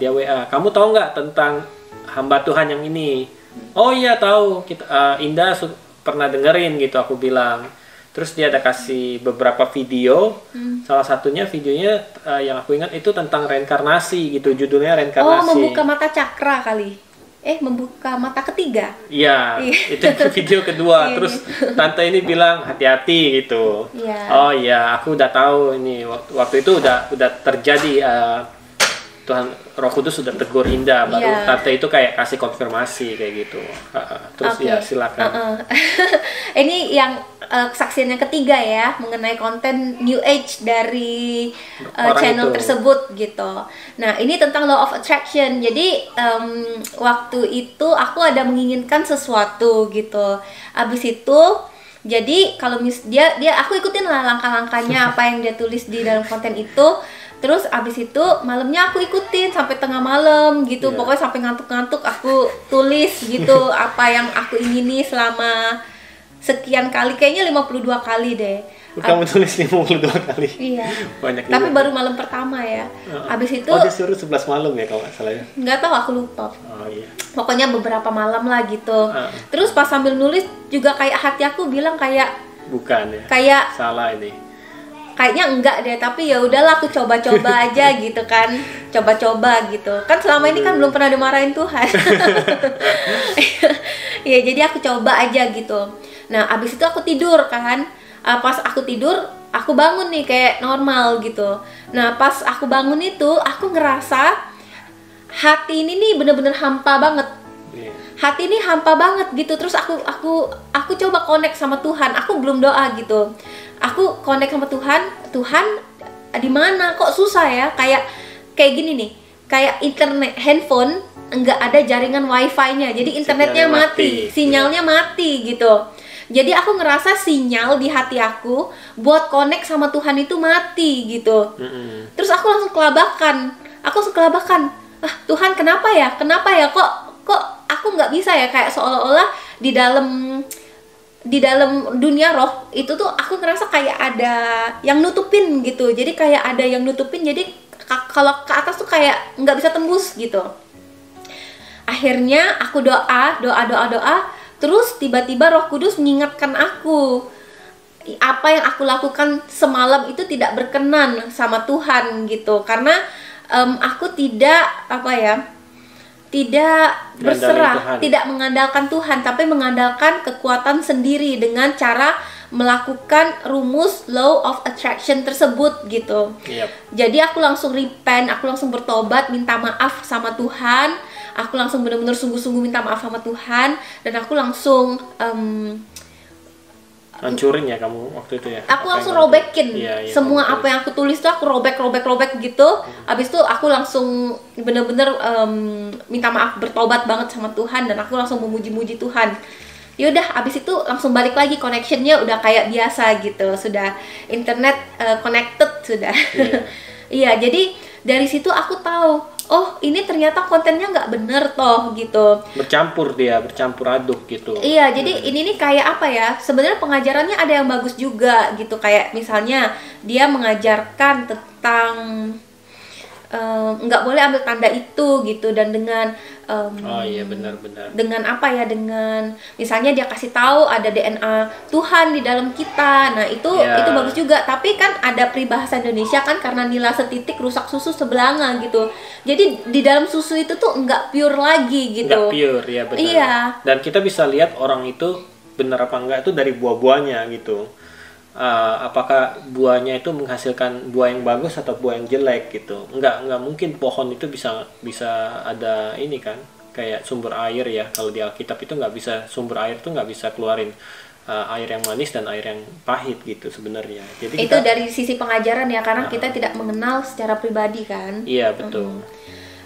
S3: dia WA. Kamu tahu nggak tentang hamba Tuhan yang ini? Oh iya tahu. Indah pernah dengerin gitu, aku bilang. Terus dia ada kasih beberapa video. Salah satunya videonya yang aku ingat itu tentang reinkarnasi gitu, judulnya reinkarnasi.
S2: Oh, membuka mata cakra kali. Membuka mata ketiga.
S3: Iya, itu video kedua. Terus tante ini bilang hati-hati gitu. Oh iya, aku udah tahu ini waktu itu udah terjadi. Tuhan Roh Kudus sudah tegur Indah, baru tante itu kayak kasih konfirmasi kayak gitu. Terus ya silakan.
S2: Ini yang kesaksian yang ketiga ya mengenai konten New Age dari channel tersebut gitu. Nah, ini tentang Law of Attraction. Jadi waktu itu aku ada menginginkan sesuatu gitu. Abis itu jadi kalau aku ikutin lah langkah-langkahnya apa yang dia tulis di dalam konten itu. Terus abis itu malamnya aku ikutin sampai tengah malam gitu. Pokoknya sampai ngantuk-ngantuk aku tulis gitu apa yang aku ingini selama sekian kali, kayaknya 52 kali deh.
S3: Kamu tulis 52 kali?
S2: Iya.
S3: Banyak.
S2: Tapi baru malam pertama ya. Abis itu
S3: dia suruh 11 malam ya kalau nggak salah ya?
S2: Nggak tahu, aku lupa.
S3: Oh iya.
S2: Pokoknya beberapa malam lah gitu. Terus pas sambil nulis juga kayak hati aku bilang kayak
S3: bukan ya?
S2: Kayak
S3: salah ini.
S2: Kayaknya enggak deh, tapi ya udahlah aku coba-coba aja gitu kan. Coba-coba gitu. Kan selama ini kan belum pernah dimarahin Tuhan. Ya, jadi aku coba aja gitu. Nah, abis itu aku tidur kan. Pas aku tidur, aku bangun nih kayak normal gitu. Nah, pas aku bangun itu, aku ngerasa hati ini nih bener-bener hampa banget. Hati ini hampa banget gitu. Terus aku coba connect sama Tuhan. Aku belum doa gitu. Aku connect sama Tuhan di mana? Kok susah ya? Kayak gini nih. Kayak internet handphone enggak ada jaringan wifi-nya. Jadi internetnya mati, sinyalnya mati gitu. Jadi aku ngerasa sinyal di hati aku buat connect sama Tuhan itu mati gitu. Terus aku langsung kelabakan. Tuhan kenapa ya? Kok aku nggak bisa ya, kayak seolah-olah di di dalam dunia roh itu tuh aku ngerasa kayak ada yang nutupin gitu. Jadi kayak ada yang nutupin, jadi kalau ke atas tuh kayak nggak bisa tembus gitu. Akhirnya aku doa, terus tiba-tiba Roh Kudus mengingatkan aku, apa yang aku lakukan semalam itu tidak berkenan sama Tuhan gitu. Karena aku tidak tidak berserah, tidak mengandalkan Tuhan, tapi mengandalkan kekuatan sendiri dengan cara melakukan rumus law of attraction tersebut gitu. Jadi aku langsung repent, aku langsung bertobat, minta maaf sama Tuhan. Aku langsung benar-benar sungguh-sungguh minta maaf sama Tuhan, dan aku langsung
S3: hancurin ya kamu waktu itu ya.
S2: Aku langsung robekin semua apa yang aku tulis tuh, aku robek gitu. Abis itu aku langsung bener-bener minta maaf, bertobat banget sama Tuhan, dan aku langsung memuji-muji Tuhan. Yaudah, abis itu langsung balik lagi, connectionnya udah kayak biasa gitu, sudah internet connected sudah. Iya, jadi dari situ aku tahu, oh ini ternyata kontennya nggak bener toh gitu.
S3: Bercampur aduk gitu.
S2: Iya, jadi ini nih kayak apa ya? Sebenarnya pengajarannya ada yang bagus juga gitu. Kayak misalnya dia mengajarkan tentang nggak boleh ambil tanda itu gitu, dan dengan
S3: oh iya benar-benar.
S2: Dengan apa ya? Dengan misalnya dia kasih tahu ada DNA Tuhan di dalam kita. Nah, itu bagus juga. Tapi kan ada peribahasa Indonesia kan, karena nila setitik rusak susu sebelanga gitu. Jadi di dalam susu itu tuh nggak pure lagi gitu.
S3: Nggak pure ya, benar.
S2: Iya.
S3: Dan kita bisa lihat orang itu benar apa enggak itu dari buah-buahnya gitu. Apakah buahnya itu menghasilkan buah yang bagus atau buah yang jelek gitu. Nggak mungkin pohon itu bisa ada ini kan, kayak sumber air ya. Kalau di Alkitab itu nggak bisa, sumber air itu nggak bisa keluarin air yang manis dan air yang pahit gitu sebenarnya. Jadi
S2: itu dari sisi pengajaran ya, karena kita tidak mengenal secara pribadi kan.
S3: Iya betul.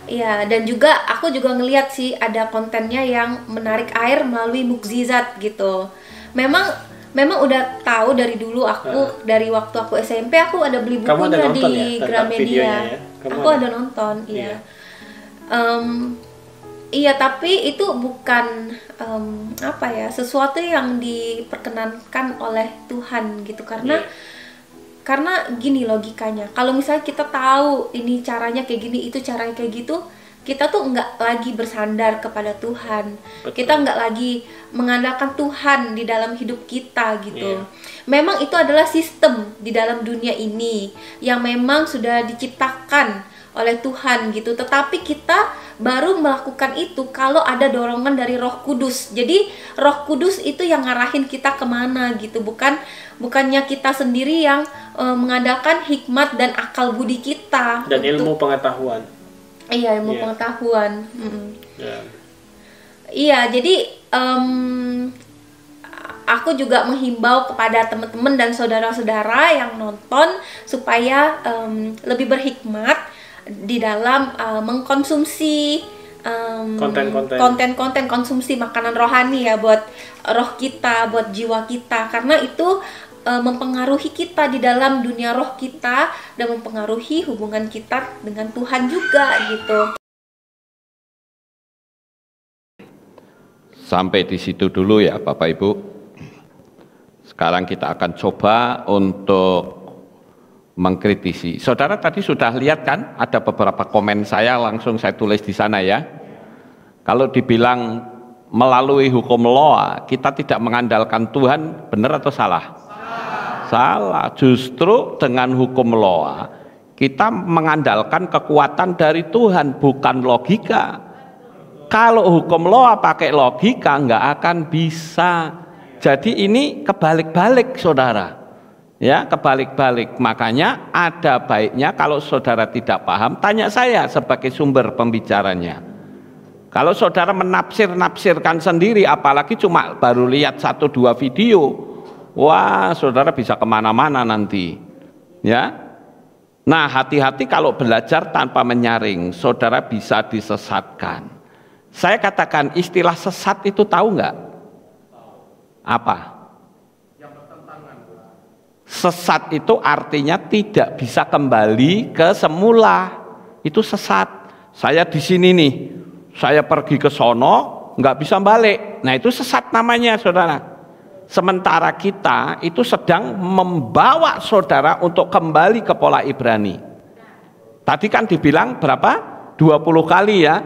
S2: Iya, dan juga aku juga ngelihat sih ada kontennya yang menarik air melalui mukjizat gitu. Memang udah tahu dari dulu aku, dari waktu aku SMP aku ada beli bukunya di Gramedia.
S3: Ya?
S2: Aku ada nonton, iya. Iya, tapi itu bukan sesuatu yang diperkenankan oleh Tuhan gitu, karena gini logikanya. Kalau misalnya kita tahu ini caranya kayak gini, itu caranya kayak gitu, kita tuh nggak lagi bersandar kepada Tuhan.
S3: Betul.
S2: Kita nggak lagi mengandalkan Tuhan di dalam hidup kita gitu. Memang itu adalah sistem di dalam dunia ini yang memang sudah diciptakan oleh Tuhan gitu. Tetapi kita baru melakukan itu kalau ada dorongan dari Roh Kudus. Jadi Roh Kudus itu yang ngarahin kita kemana gitu, bukannya kita sendiri yang mengandalkan hikmat dan akal budi kita
S3: dan ilmu pengetahuan.
S2: Iya, ilmu pengetahuan. Iya, jadi aku juga menghimbau kepada teman-teman dan saudara-saudara yang nonton supaya lebih berhikmat di dalam mengkonsumsi konten-konten konsumsi makanan rohani ya, buat roh kita, buat jiwa kita, karena itu mempengaruhi kita di dalam dunia roh kita dan mempengaruhi hubungan kita dengan Tuhan juga gitu.
S1: Sampai di situ dulu ya Bapak Ibu. Sekarang kita akan coba untuk mengkritisi. Saudara tadi sudah lihat kan, ada beberapa komen saya langsung saya tulis di sana ya. Kalau dibilang melalui hukum law kita tidak mengandalkan Tuhan, benar atau salah? Salah. Justru dengan hukum law kita mengandalkan kekuatan dari Tuhan, bukan logika. Kalau hukum law pakai logika nggak akan bisa. Jadi ini kebalik-balik saudara. Ya, kebalik-balik. Makanya ada baiknya kalau saudara tidak paham, tanya saya sebagai sumber pembicaranya. Kalau saudara menafsir-nafsirkan sendiri, apalagi cuma baru lihat 1-2 video, wah saudara bisa kemana-mana nanti. Ya, nah hati-hati kalau belajar tanpa menyaring, saudara bisa disesatkan. Saya katakan istilah sesat itu tahu nggak? Apa? Sesat itu artinya tidak bisa kembali ke semula. Itu sesat. Saya di sini nih, saya pergi ke sono, nggak bisa balik. Nah itu sesat namanya, saudara. Sementara kita itu sedang membawa saudara untuk kembali ke pola Ibrani. Tadi kan dibilang berapa? 20 kali ya?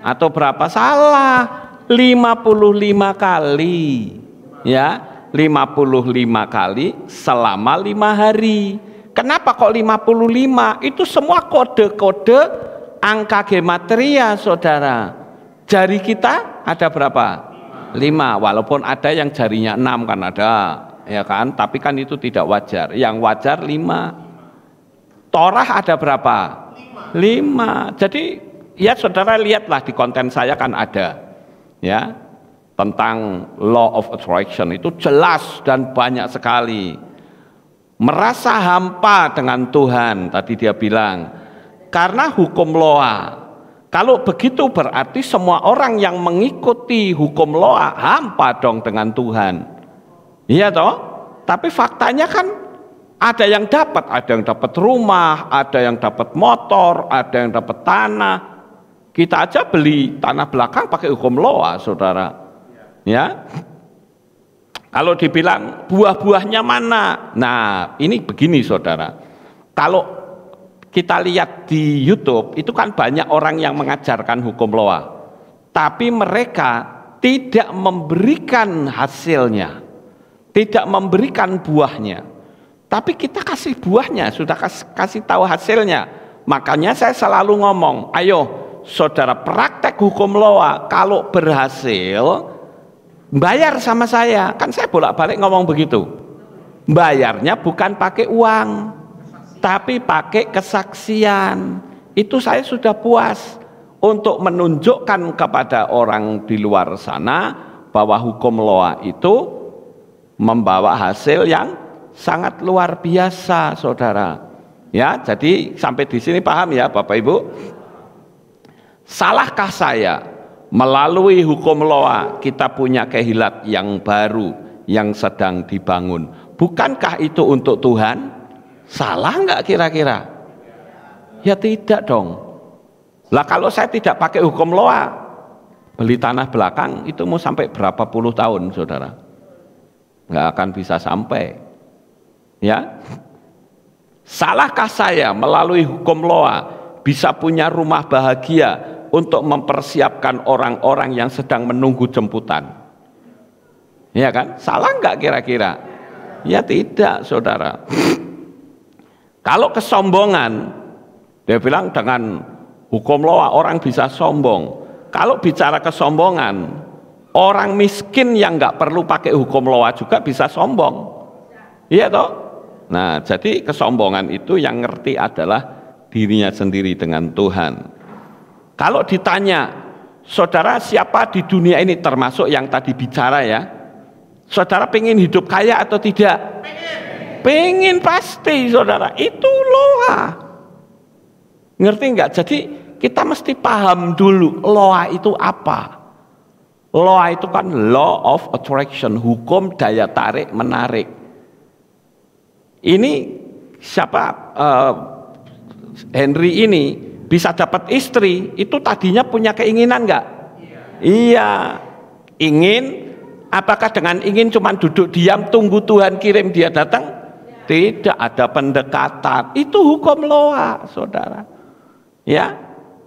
S1: Atau berapa? Salah. 55 kali. Ya, 55 kali selama 5 hari. Kenapa kok 55? Itu semua kode-kode angka gematria, saudara. Jari kita ada berapa? 5, walaupun ada yang jarinya 6 kan ada, ya kan? Tapi kan itu tidak wajar. Yang wajar 5. Torah ada berapa? 5. Jadi ya saudara lihatlah di konten saya kan ada, ya, tentang law of attraction itu jelas dan banyak sekali. Merasa hampa dengan Tuhan, tadi dia bilang, karena hukum Loa. Kalau begitu berarti semua orang yang mengikuti hukum Loa hampa dong dengan Tuhan. Iya toh? Tapi faktanya kan ada yang dapat rumah, ada yang dapat motor, ada yang dapat tanah. Kita aja beli tanah belakang pakai hukum Loa, saudara. Ya. Kalau dibilang buah-buahnya mana? Nah, ini begini saudara. Kalau kita lihat di YouTube, itu kan banyak orang yang mengajarkan hukum Loa. Tapi mereka tidak memberikan hasilnya. Tidak memberikan buahnya. Tapi kita kasih buahnya, sudah kasih tahu hasilnya. Makanya saya selalu ngomong, ayo saudara praktek hukum Loa. Kalau berhasil, bayar sama saya. Kan saya bolak-balik ngomong begitu. Bayarnya bukan pakai uang, tapi pakai kesaksian. Itu saya sudah puas untuk menunjukkan kepada orang di luar sana bahwa hukum Loa itu membawa hasil yang sangat luar biasa, saudara. Ya, jadi sampai di sini paham ya, Bapak Ibu? Salahkah saya melalui hukum Loa kita punya kehilat yang baru yang sedang dibangun? Bukankah itu untuk Tuhan? Salah nggak kira-kira? Ya tidak dong. Lah kalau saya tidak pakai hukum Loa, beli tanah belakang itu mau sampai berapa puluh tahun, saudara? Nggak akan bisa sampai. Ya. Salahkah saya melalui hukum Loa bisa punya rumah bahagia untuk mempersiapkan orang-orang yang sedang menunggu jemputan? Ya kan? Salah nggak kira-kira? Ya tidak, saudara. Kalau kesombongan, dia bilang dengan hukum Loa orang bisa sombong. Kalau bicara kesombongan, orang miskin yang nggak perlu pakai hukum Loa juga bisa sombong. Iya toh? Nah, jadi kesombongan itu yang ngerti adalah dirinya sendiri dengan Tuhan. Kalau ditanya, saudara siapa di dunia ini termasuk yang tadi bicara ya? Saudara pengen hidup kaya atau tidak? Pengen pasti, saudara. Itu Loa. Ngerti nggak? Jadi kita mesti paham dulu Loa itu apa. Loa itu kan law of attraction, hukum daya tarik menarik. Ini siapa? Henry ini bisa dapat istri. Itu tadinya punya keinginan nggak? Iya. Ingin. Apakah dengan ingin cuma duduk diam tunggu Tuhan kirim dia datang? Tidak, ada pendekatan. Itu hukum Loa, saudara. Ya.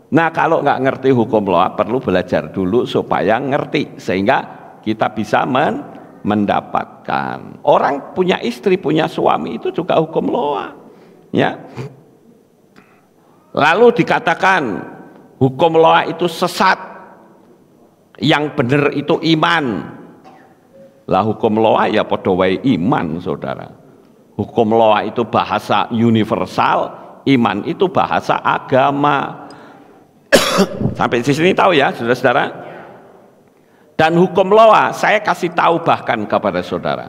S1: Nah, kalau nggak ngerti hukum Loa perlu belajar dulu supaya ngerti sehingga kita bisa mendapatkan. Orang punya istri, punya suami itu juga hukum Loa. Ya. Lalu dikatakan hukum Loa itu sesat. Yang benar itu iman. Lah hukum Loa ya padha wae iman, saudara. Hukum Loa itu bahasa universal, iman itu bahasa agama. Sampai di sini tahu ya, saudara-saudara? Dan hukum Loa, saya kasih tahu bahkan kepada saudara.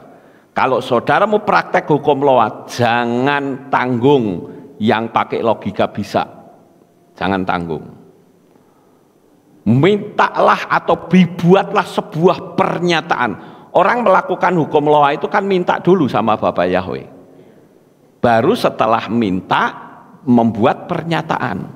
S1: Kalau saudara mau praktek hukum Loa, jangan tanggung yang pakai logika bisa. Jangan tanggung. Mintalah atau dibuatlah sebuah pernyataan. Orang melakukan hukum Loa itu kan minta dulu sama Bapak Yahweh. Baru setelah minta membuat pernyataan.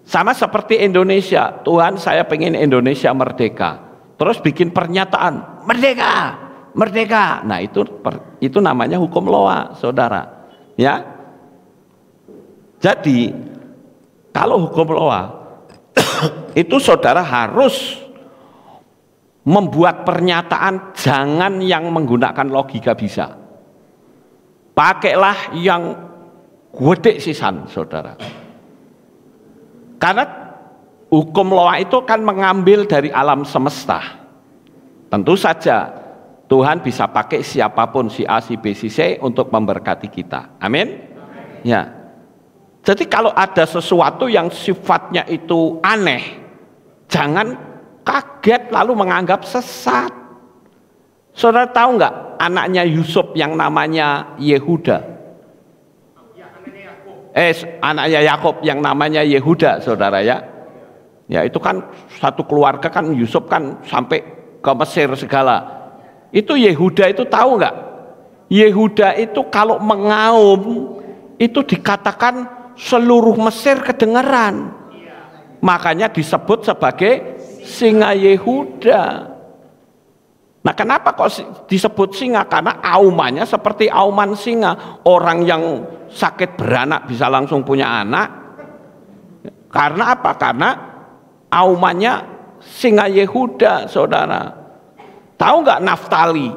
S1: Sama seperti Indonesia, Tuhan saya pengen Indonesia merdeka. Terus bikin pernyataan, merdeka. merdeka. Nah, itu namanya hukum loa, saudara. Ya. Jadi kalau hukum loa itu saudara harus membuat pernyataan, jangan yang menggunakan logika bisa. Pakailah yang gede sisan, saudara. Karena hukum loa itu kan mengambil dari alam semesta. Tentu saja Tuhan bisa pakai siapapun, si A, si B, si C untuk memberkati kita. Amin. Ya. Jadi kalau ada sesuatu yang sifatnya itu aneh, jangan kaget lalu menganggap sesat. Saudara tahu nggak anaknya Yusuf yang namanya Yehuda? Anaknya Yakub yang namanya Yehuda, saudara ya. Ya itu kan satu keluarga kan, Yusuf kan sampai ke Mesir segala. Itu Yehuda itu tahu nggak? Yehuda itu kalau mengaum itu dikatakan seluruh Mesir kedengaran. Makanya disebut sebagai singa Yehuda. Nah, kenapa kok disebut singa? Karena aumannya seperti auman singa. Orang yang sakit beranak bisa langsung punya anak. Karena apa? Karena aumannya singa Yehuda, saudara. Tahu nggak Naftali?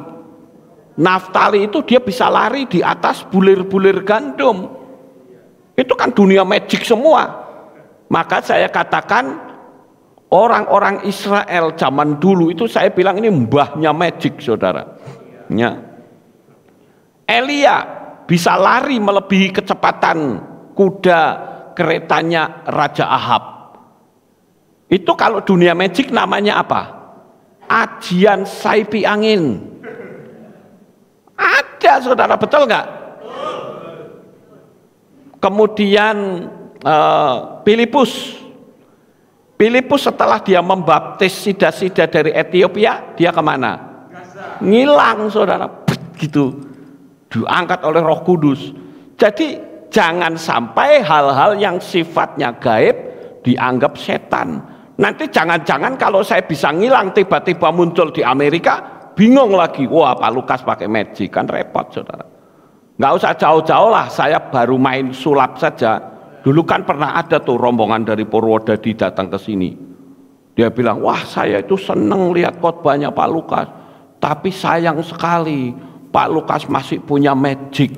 S1: Naftali itu dia bisa lari di atas bulir-bulir gandum. Itu kan dunia magic semua. Maka saya katakan orang-orang Israel zaman dulu itu saya bilang ini mbahnya magic, saudara. Ya. Elia bisa lari melebihi kecepatan kuda keretanya Raja Ahab. Itu kalau dunia magic namanya apa? Ajian saipi angin. Ada, saudara, betul nggak? Kemudian Filipus setelah dia membaptis sida-sida dari Ethiopia, dia kemana? Ngilang, saudara, gitu, diangkat oleh Roh Kudus. Jadi jangan sampai hal-hal yang sifatnya gaib dianggap setan. Nanti jangan-jangan kalau saya bisa ngilang tiba-tiba muncul di Amerika, bingung lagi, wah Pak Lukas pakai magic, kan repot, saudara. Nggak usah jauh-jauh lah, saya baru main sulap saja. Dulu kan pernah ada tuh rombongan dari Purwodadi datang ke sini. Dia bilang, wah saya itu seneng lihat khotbahnya Pak Lukas, tapi sayang sekali Pak Lukas masih punya magic.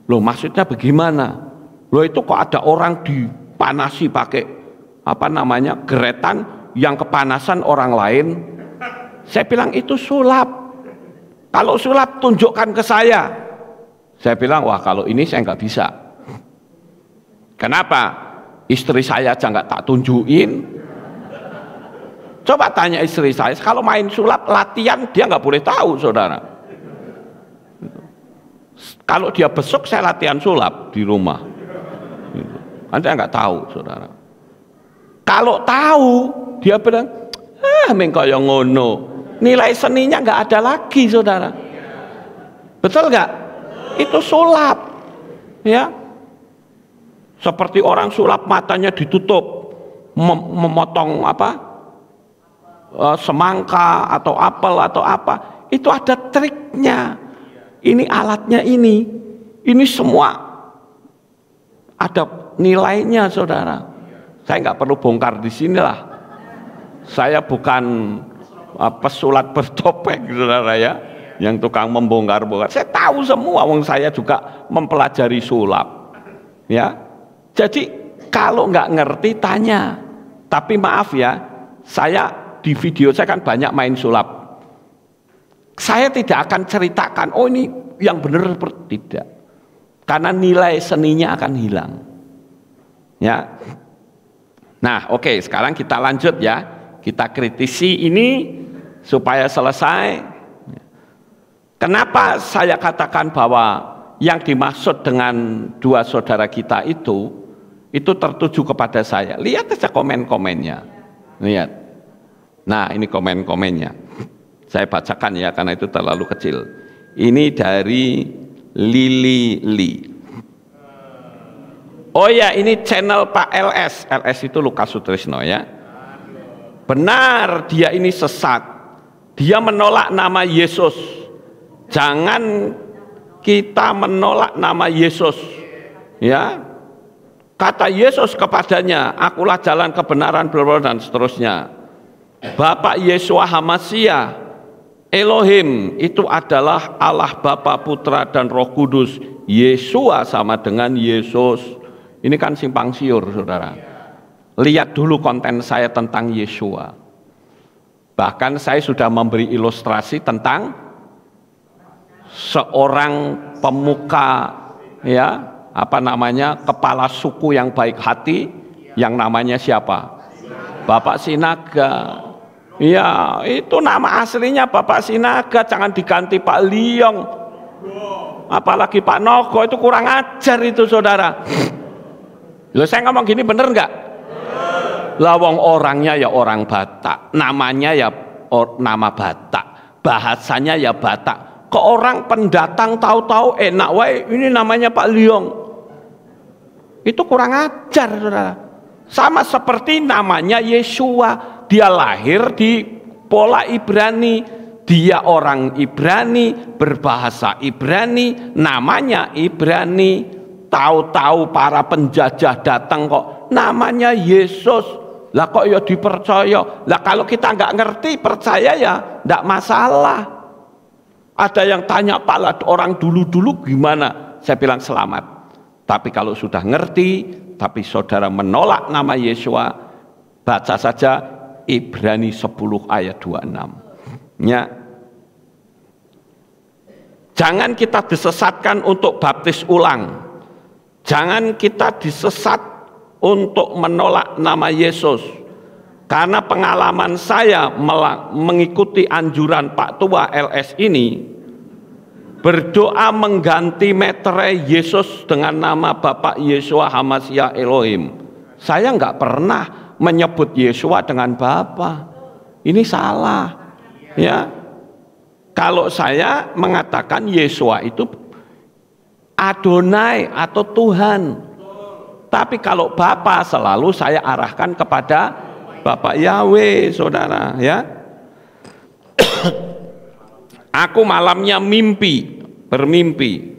S1: Loh, maksudnya bagaimana? Loh, itu kok ada orang dipanasi pakai geretan yang kepanasan orang lain. Saya bilang itu sulap. Kalau sulap tunjukkan ke saya. Saya bilang, wah kalau ini saya nggak bisa. Kenapa? Istri saya aja nggak tak tunjukin. Coba tanya istri saya, kalau main sulap latihan dia nggak boleh tahu, saudara. Kalau dia besok saya latihan sulap di rumah. Anda nggak tahu, saudara. Kalau tahu dia bilang, mengkoyo ngono. Nilai seninya nggak ada lagi, saudara. Betul nggak? Itu sulap, ya. Seperti orang sulap matanya ditutup, memotong semangka atau apel atau apa. Itu ada triknya. Ini alatnya ini semua ada nilainya, saudara. Saya nggak perlu bongkar di sinilah. Saya bukan pesulap bertopeng, saudara ya, yang tukang membongkar-bongkar. Saya tahu semua, wong saya juga mempelajari sulap, ya. Jadi kalau nggak ngerti tanya. Tapi maaf ya, saya di video saya kan banyak main sulap. Saya tidak akan ceritakan, oh ini yang benar, tidak. Karena nilai seninya akan hilang. Ya. Nah, oke, sekarang kita lanjut ya. Kita kritisi ini supaya selesai. Kenapa saya katakan bahwa yang dimaksud dengan dua saudara kita itu tertuju kepada saya. Lihat aja komen-komennya. Lihat. Nah, ini komen-komennya. Saya bacakan ya, karena itu terlalu kecil. Ini dari Lili Lee. Oh ya, ini channel Pak LS. LS itu Lukas Sutrisno ya. Benar, dia ini sesat. Dia menolak nama Yesus. Jangan kita menolak nama Yesus. Ya. Kata Yesus kepadanya, akulah jalan kebenaran, dan seterusnya. Bapak Yeshua HaMashiach, Elohim itu adalah Allah Bapa, Putra dan Roh Kudus. Yeshua sama dengan Yesus. Ini kan simpang siur, saudara. Lihat dulu konten saya tentang Yeshua. Bahkan saya sudah memberi ilustrasi tentang seorang pemuka, ya, kepala suku yang baik hati, yang namanya siapa? Bapak Sinaga. Ya, itu nama aslinya Bapak Sinaga, jangan diganti Pak Liong. Apalagi Pak Nogo, itu kurang ajar itu, saudara. Loh, saya ngomong gini bener nggak? Lawang orangnya ya orang Batak, namanya ya nama Batak, bahasanya ya Batak. Ke orang pendatang tahu-tahu enak, wae ini namanya Pak Liong. Itu kurang ajar, saudara. Sama seperti namanya Yeshua, dia lahir di pola Ibrani, dia orang Ibrani, berbahasa Ibrani, namanya Ibrani. Tahu-tahu para penjajah datang kok namanya Yesus, lah kok ya dipercaya. Lah kalau kita nggak ngerti, percaya ya nggak masalah. Ada yang tanya, Pak, lah orang dulu-dulu gimana? Saya bilang selamat. Tapi kalau sudah ngerti, tapi saudara menolak nama Yeshua, baca saja Ibrani 10 ayat 26. Ya. Jangan kita disesatkan untuk baptis ulang. Jangan kita disesat untuk menolak nama Yesus. Karena pengalaman saya mengikuti anjuran Pak Tua LS ini, berdoa mengganti meterai Yesus dengan nama Bapak Yeshua HaMashiach Elohim. Saya nggak pernah menyebut Yeshua dengan Bapa. Ini salah. Ya. Kalau saya mengatakan Yeshua itu Adonai atau Tuhan. Tapi kalau Bapa selalu saya arahkan kepada Bapak Yahweh, saudara, ya. Aku malamnya bermimpi.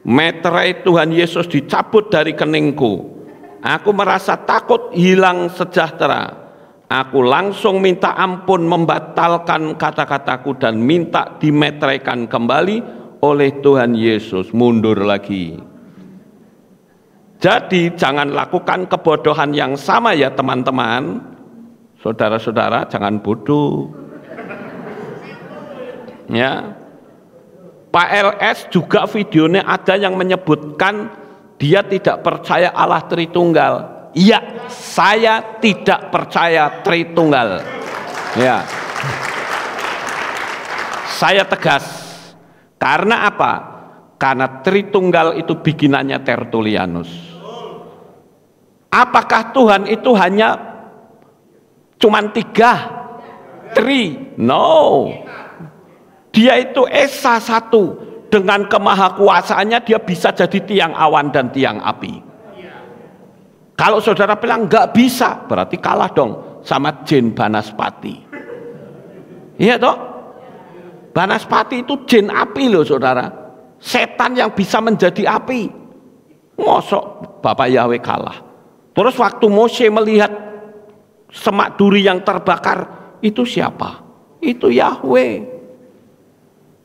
S1: Meterai Tuhan Yesus dicabut dari keningku. Aku merasa takut, hilang sejahtera. Aku langsung minta ampun, membatalkan kata-kataku dan minta dimeteraikan kembali oleh Tuhan Yesus. Mundur lagi. Jadi jangan lakukan kebodohan yang sama ya teman-teman. Saudara-saudara, jangan bodoh. Ya. Pak LS juga videonya ada yang menyebutkan dia tidak percaya Allah Tritunggal. Iya, saya tidak percaya Tritunggal. Ya. Saya tegas. Karena apa? Karena Tritunggal itu bikinannya Tertullianus. Apakah Tuhan itu hanya cuman 3? No. Dia itu Esa 1. Dengan kemahakuasaannya dia bisa jadi tiang awan dan tiang api. Kalau saudara bilang nggak bisa, berarti kalah dong sama Jin Banaspati. Iya toh? Banaspati itu jin api loh, saudara. Setan yang bisa menjadi api. Mosok Bapak Yahweh kalah. Terus waktu Mose melihat semak duri yang terbakar, itu siapa? Itu Yahweh.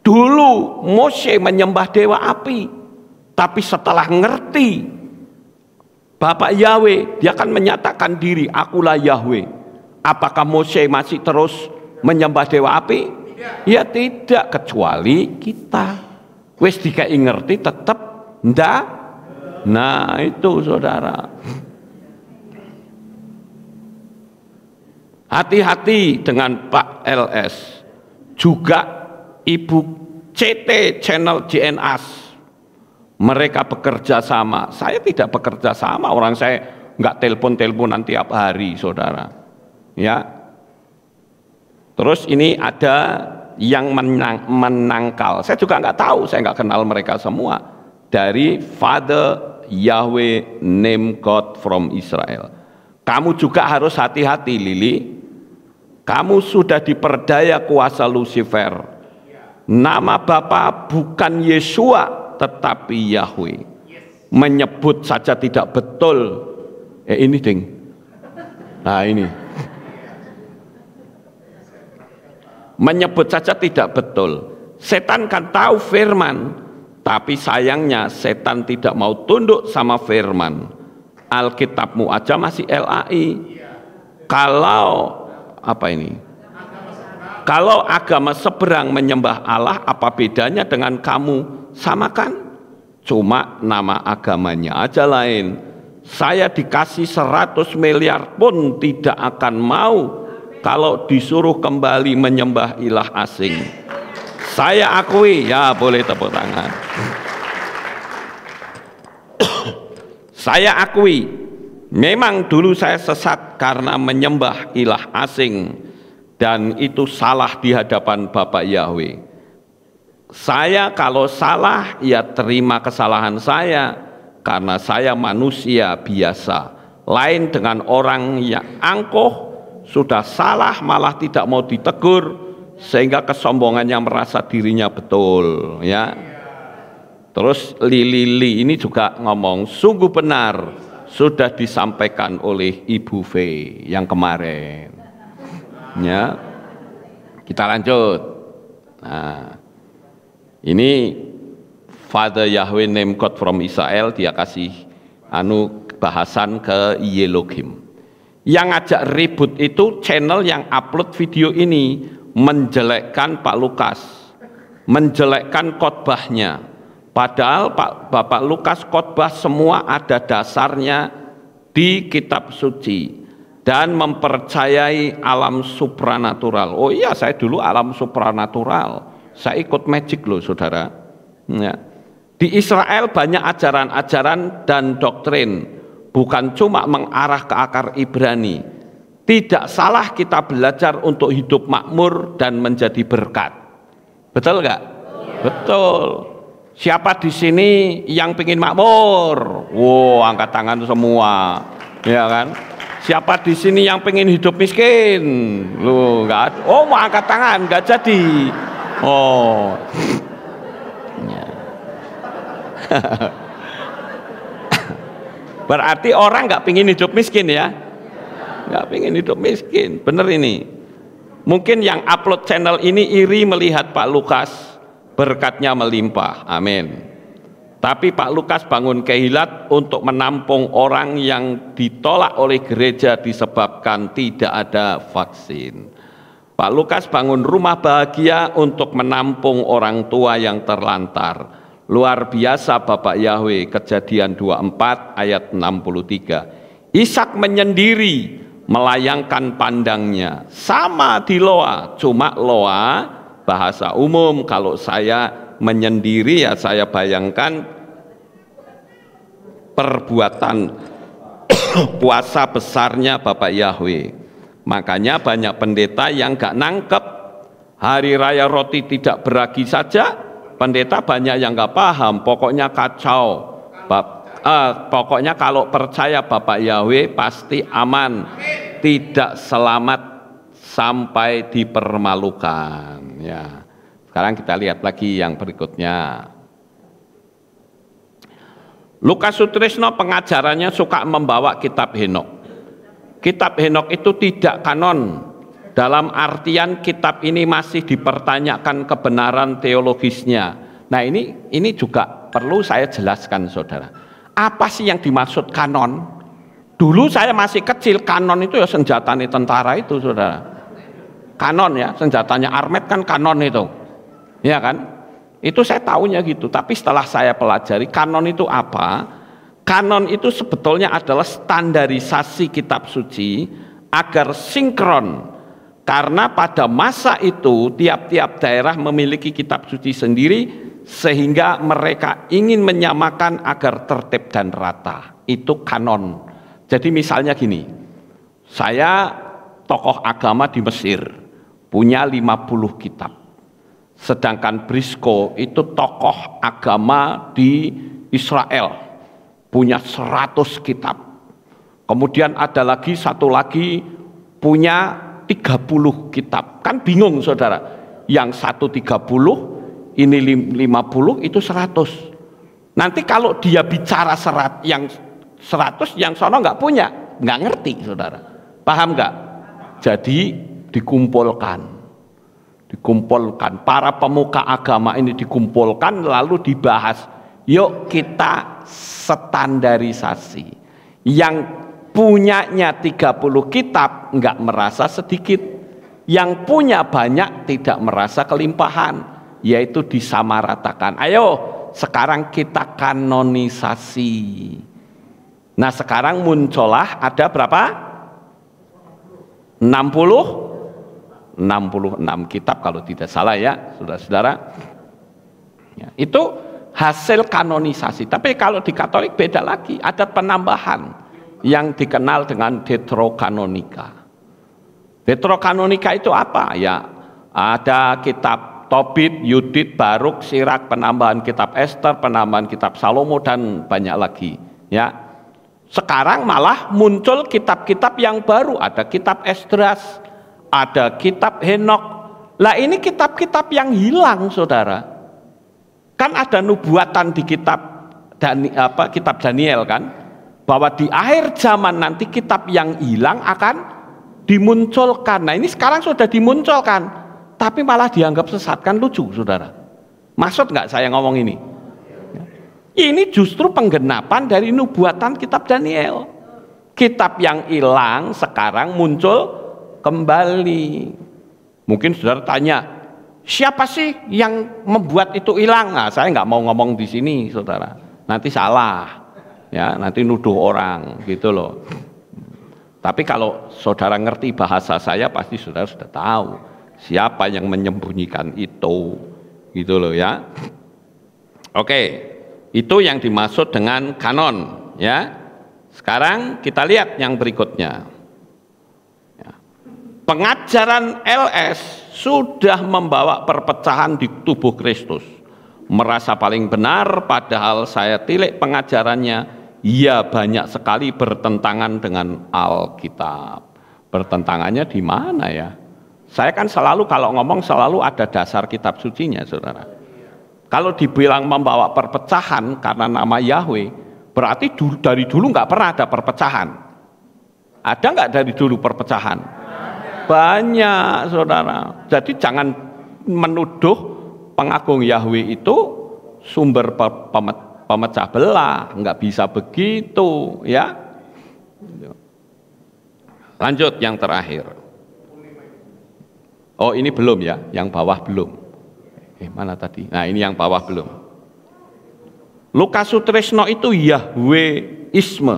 S1: Dulu Mose menyembah dewa api, tapi setelah ngerti Bapak Yahweh, dia akan menyatakan diri, akulah Yahweh. Apakah Mose masih terus menyembah dewa api? Ya tidak, kecuali kita wis dikai ngerti tetap ndak. Nah itu saudara, hati-hati dengan Pak LS. Juga Ibu CT channel JNAS, mereka bekerja sama. Saya tidak bekerja sama, orang saya nggak telepon-teleponan tiap hari, saudara. Ya. Terus ini ada yang menangkal. Saya juga nggak tahu, saya nggak kenal mereka semua. Dari Father Yahweh name God from Israel. Kamu juga harus hati-hati, Lili. Kamu sudah diperdaya kuasa Lucifer. Nama Bapa bukan Yesua tetapi Yahweh. Menyebut saja tidak betul. Ini ding. Nah ini. Menyebut saja tidak betul. Setan kan tahu firman, tapi sayangnya setan tidak mau tunduk sama firman. Alkitabmu aja masih LAI. Kalau apa ini? Kalau agama seberang menyembah Allah, apa bedanya dengan kamu? Sama kan? Cuma nama agamanya aja lain. Saya dikasih 100 miliar pun tidak akan mau kalau disuruh kembali menyembah ilah asing. Saya akui, ya boleh tepuk tangan. Saya akui, memang dulu saya sesat karena menyembah ilah asing, dan itu salah di hadapan Bapak Yahweh. Saya kalau salah, ya terima kesalahan saya, karena saya manusia biasa. Lain dengan orang yang angkuh, sudah salah malah tidak mau ditegur, sehingga kesombongannya merasa dirinya betul, ya. Terus Lili ini juga ngomong, sungguh benar sudah disampaikan oleh Ibu V yang kemarin. Ya, kita lanjut. Nah, ini Father Yahweh name code from Israel, dia kasih bahasan ke Yelohim. Yang ngajak ribut itu channel yang upload video ini, menjelekkan Pak Lukas, menjelekkan khotbahnya. Padahal Bapak Lukas khotbah semua ada dasarnya di kitab suci dan mempercayai alam supranatural. Oh iya, saya dulu alam supranatural. Saya ikut magic loh, saudara. Ya. Di Israel banyak ajaran-ajaran dan doktrin, bukan cuma mengarah ke akar Ibrani. Tidak salah kita belajar untuk hidup makmur dan menjadi berkat. Betul nggak? Betul. Siapa di sini yang pengen makmur? Wow, angkat tangan semua, ya kan? Siapa di sini yang pengen hidup miskin? Lu nggak? Oh, mau angkat tangan, nggak jadi. Oh. Berarti orang nggak pengen hidup miskin ya? Nggak pengen hidup miskin, bener ini. Mungkin yang upload channel ini iri melihat Pak Lukas berkatnya melimpah, amin. Tapi Pak Lukas bangun Kehilat untuk menampung orang yang ditolak oleh gereja disebabkan tidak ada vaksin. Pak Lukas bangun Rumah Bahagia untuk menampung orang tua yang terlantar. Luar biasa Bapak Yahweh, Kejadian 24 ayat 63. Ishak menyendiri melayangkan pandangnya. Sama di Loa, cuma Loa bahasa umum. Kalau saya menyendiri, ya saya bayangkan perbuatan puasa besarnya Bapak Yahweh. Makanya banyak pendeta yang gak nangkep hari raya roti tidak beragi saja. Pendeta banyak yang gak paham, pokoknya kacau. Pokoknya kalau percaya Bapak Yahweh pasti aman, tidak selamat sampai dipermalukan. Ya. Sekarang kita lihat lagi yang berikutnya. Lukas Sutrisno pengajarannya suka membawa kitab Henok. Kitab Henok itu tidak kanon, dalam artian kitab ini masih dipertanyakan kebenaran teologisnya. Nah ini juga perlu saya jelaskan, saudara. Apa sih yang dimaksud kanon? Dulu saya masih kecil, kanon itu ya senjatanya tentara itu, saudara. Kanon ya, senjatanya Armet kan kanon itu, ya kan? Itu saya tahunya gitu. Tapi setelah saya pelajari kanon itu apa? Kanon itu sebetulnya adalah standarisasi kitab suci agar sinkron. Karena pada masa itu tiap-tiap daerah memiliki kitab suci sendiri, sehingga mereka ingin menyamakan agar tertib dan rata. Itu kanon. Jadi misalnya gini, saya tokoh agama di Mesir, punya 50 kitab. Sedangkan Briscoe itu tokoh agama di Israel, punya 100 kitab. Kemudian ada lagi satu lagi punya 30 kitab. Kan bingung, saudara. Yang satu 30, ini 50, itu 100. Nanti kalau dia bicara yang 100, yang sono nggak punya, nggak ngerti, saudara. Paham nggak? Jadi dikumpulkan, para pemuka agama ini dikumpulkan, lalu dibahas. Yuk kita standarisasi. Yang punyanya 30 kitab nggak merasa sedikit, yang punya banyak tidak merasa kelimpahan, yaitu disamaratakan. Ayo sekarang kita kanonisasi. Nah sekarang muncullah ada berapa? 66 kitab kalau tidak salah ya saudara-saudara ya, itu hasil kanonisasi. Tapi kalau di Katolik beda lagi, ada penambahan yang dikenal dengan Deuterokanonika. Deuterokanonika itu apa? Ya ada kitab Tobit, Yudit, Baruk, Sirak, penambahan kitab Ester, penambahan kitab Salomo, dan banyak lagi ya. Sekarang malah muncul kitab-kitab yang baru, ada kitab Esdras, ada kitab Henok. Lah ini kitab-kitab yang hilang, saudara. Kan ada nubuatan di kitab Daniel kan, bahwa di akhir zaman nanti kitab yang hilang akan dimunculkan. Nah ini sekarang sudah dimunculkan, tapi malah dianggap sesat. Kan lucu, saudara. Maksud nggak saya ngomong ini? Ini justru penggenapan dari nubuatan kitab Daniel. Kitab yang hilang sekarang muncul kembali. Mungkin saudara tanya, siapa sih yang membuat itu hilang? Nah, saya nggak mau ngomong di sini, saudara. Nanti salah, ya, nanti nuduh orang, gitu loh. Tapi kalau saudara ngerti bahasa saya, pasti saudara sudah tahu siapa yang menyembunyikan itu, gitu loh ya. Oke, itu yang dimaksud dengan kanon ya. Sekarang kita lihat yang berikutnya ya. Pengajaran LS sudah membawa perpecahan di tubuh Kristus, merasa paling benar padahal saya tilik pengajarannya, ia banyak sekali bertentangan dengan Alkitab. Bertentangannya di mana ya? Saya kan selalu kalau ngomong selalu ada dasar kitab sucinya, saudara. Kalau dibilang membawa perpecahan karena nama Yahweh, berarti dari dulu nggak pernah ada perpecahan. Ada nggak dari dulu perpecahan? Banyak, saudara. Jadi jangan menuduh pengagung Yahweh itu sumber pemecah belah, nggak bisa begitu, ya. Lanjut yang terakhir. Oh ini belum ya, yang bawah belum. Mana tadi? Nah ini yang bawah belum. Lukas Sutresno itu Yahweisme,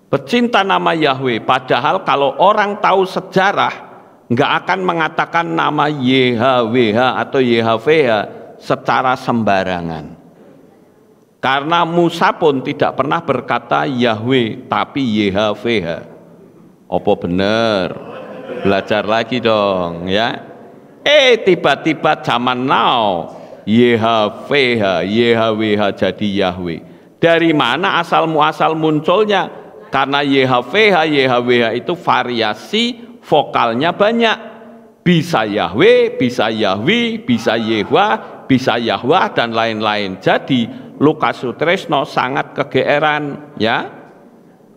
S1: bercinta nama Yahweh. Padahal kalau orang tahu sejarah, nggak akan mengatakan nama YHWH atau YHWH secara sembarangan. Karena Musa pun tidak pernah berkata Yahweh, tapi YHWH. Apa bener? Belajar lagi dong ya. Tiba-tiba zaman now YHWH, YHWH jadi Yahweh. Dari mana asal muasal munculnya? Karena YHWH, YHWH itu variasi vokalnya banyak. Bisa Yahweh, bisa Yahwi, bisa Yehwa, bisa Yahwah dan lain-lain. Jadi Lukas Sutresno sangat kegeeran ya.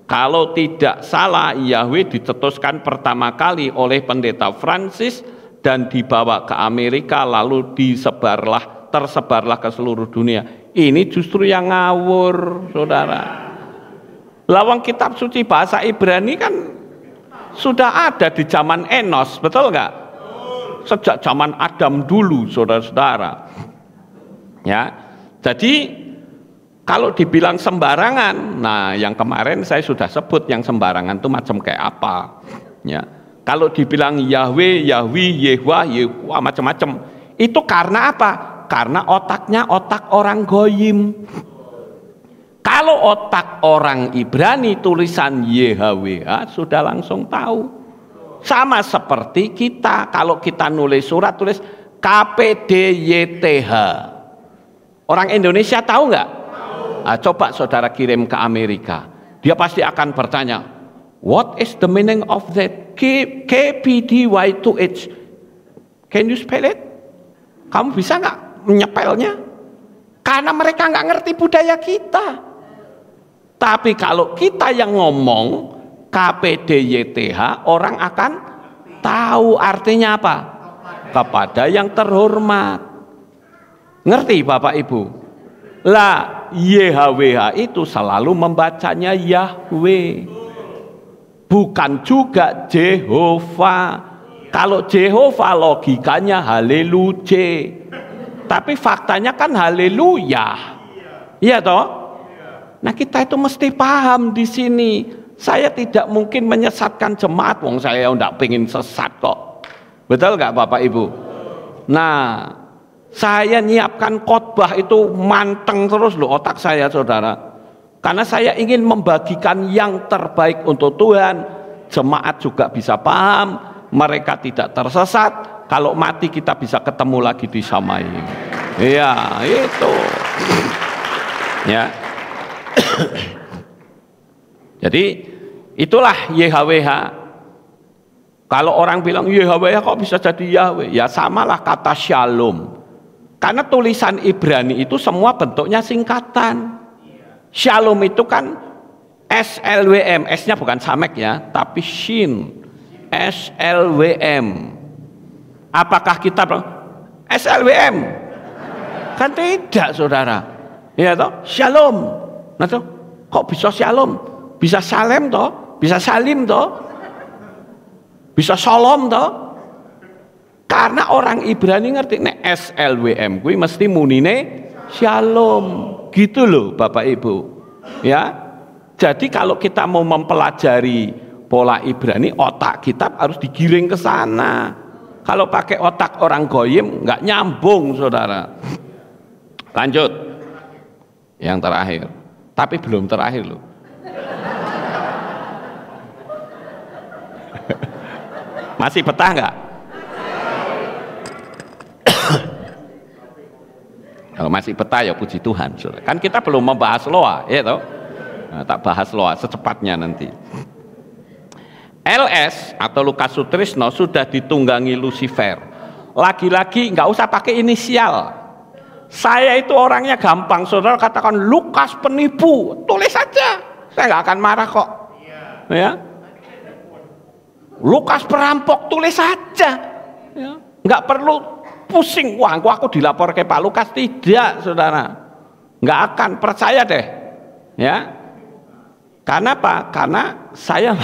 S1: Kalau tidak salah, Yahweh dicetuskan pertama kali oleh pendeta Francis dan dibawa ke Amerika, lalu tersebarlah ke seluruh dunia. Ini justru yang ngawur, saudara. Lawang kitab suci bahasa Ibrani kan sudah ada di zaman Enos, betul nggak? Sejak zaman Adam dulu, saudara-saudara. Ya, jadi kalau dibilang sembarangan, nah yang kemarin saya sudah sebut yang sembarangan itu macam kayak apa, ya. Kalau dibilang Yahweh, Yahwi, Yehwa, Yehwa macam-macam, itu karena apa? Karena otaknya otak orang goyim. Kalau otak orang Ibrani tulisan YHWH sudah langsung tahu. Sama seperti kita, kalau kita nulis surat tulis KPDYTH. Orang Indonesia tahu nggak? Nah, coba saudara kirim ke Amerika, dia pasti akan bertanya, what is the meaning of that KPDY2H? Can you spell it? Kamu bisa nggak menyepelnya? Karena mereka nggak ngerti budaya kita. Tapi kalau kita yang ngomong KPDYTH, orang akan tahu artinya apa? Kepada yang terhormat. Ngerti Bapak Ibu? Lah YHWH itu selalu membacanya Yahweh, bukan juga Jehovah. Kalau Jehovah logikanya haleluya, tapi faktanya kan haleluya. Iya toh? Nah, kita itu mesti paham di sini. Saya tidak mungkin menyesatkan jemaat, wong saya enggak pengen sesat kok. Betul nggak Bapak Ibu? Nah, saya nyiapkan khotbah itu manteng terus loh otak saya, saudara. Karena saya ingin membagikan yang terbaik untuk Tuhan. Jemaat juga bisa paham, mereka tidak tersesat. Kalau mati kita bisa ketemu lagi di Samai. Iya, itu. Ya. Jadi itulah YHWH. Kalau orang bilang YHWH kok bisa jadi Yahweh? Ya samalah kata Shalom. Karena tulisan Ibrani itu semua bentuknya singkatan. Shalom itu kan SLWM, S-nya bukan samek ya, tapi Shin. SLWM. Apakah kita SLWM? Kan tidak, saudara. Ya toh, Shalom. Nah toh, kok bisa Shalom? Bisa Salem toh? Bisa Salim toh? Bisa Shalom toh? Karena orang Ibrani ngerti nek SLWM kuwi mesti munine Shalom. Gitu loh Bapak Ibu. Ya. Jadi kalau kita mau mempelajari pola Ibrani, otak kita harus digiring ke sana. Kalau pakai otak orang goyim nggak nyambung, saudara. Lanjut. Yang terakhir. Tapi belum terakhir loh. Masih betah nggak? Kalau masih betah ya puji Tuhan, saudara. Kan kita belum membahas loa, ya toh? Nah, tak bahas loa secepatnya nanti. LS atau Lukas Sutrisno sudah ditunggangi Lucifer. Lagi-lagi nggak usah pakai inisial. Saya itu orangnya gampang, saudara katakan Lukas penipu, tulis saja. Saya nggak akan marah kok. Ya. Lukas perampok, tulis saja. Ya. Nggak perlu pusing. Wah, aku dilapor ke Pak Lukas, tidak, saudara. Nggak akan, percaya deh. Ya. Karena apa? Karena saya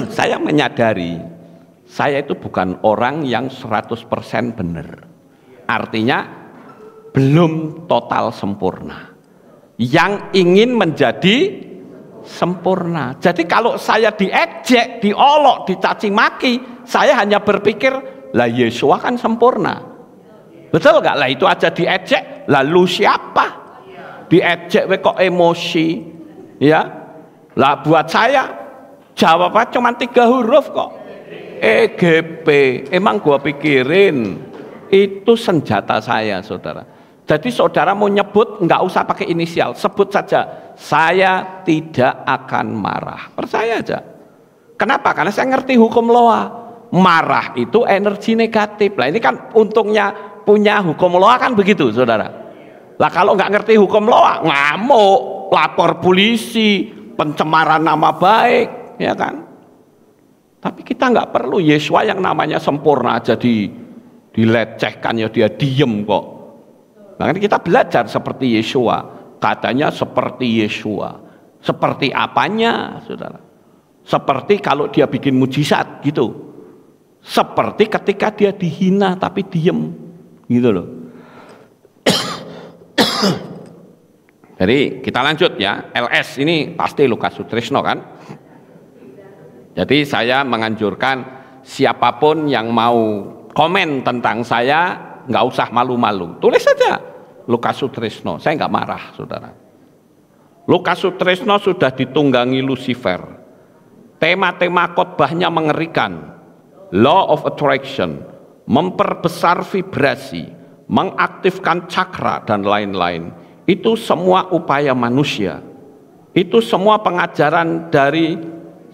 S1: saya menyadari saya itu bukan orang yang 100% benar. Artinya belum total sempurna. Yang ingin menjadi sempurna. Jadi kalau saya diejek, diolok, dicaci maki, saya hanya berpikir, lah Yesua kan sempurna. Betul nggak? Lah itu aja diejek, lalu siapa? Diejek kok emosi. Ya, lah buat saya jawabannya cuma 3 huruf kok. EGP. Emang gua pikirin itu senjata saya, saudara. Jadi saudara mau nyebut nggak usah pakai inisial, sebut saja. Saya tidak akan marah. Percaya aja. Kenapa? Karena saya ngerti hukum loa. Marah itu energi negatif. Lah ini kan untungnya punya hukum loa kan begitu, saudara. Lah kalau nggak ngerti hukum loa, ngamuk, lapor polisi, pencemaran nama baik, ya kan? Tapi kita nggak perlu. Yesua yang namanya sempurna aja dilecehkan, ya dia diem kok. Makanya kita belajar seperti Yesua. Katanya seperti Yesua. Seperti apanya, saudara? Seperti kalau dia bikin mujizat gitu. Seperti ketika dia dihina tapi diem, gitu loh. Jadi kita lanjut ya. LS ini pasti Lukas Sutrisno kan. Jadi saya menganjurkan siapapun yang mau komen tentang saya nggak usah malu-malu, tulis saja Lukas Sutrisno. Saya nggak marah, saudara. Lukas Sutrisno sudah ditunggangi Lucifer. Tema-tema khotbahnya mengerikan. Law of attraction, memperbesar vibrasi, mengaktifkan cakra dan lain-lain. Itu semua upaya manusia. Itu semua pengajaran dari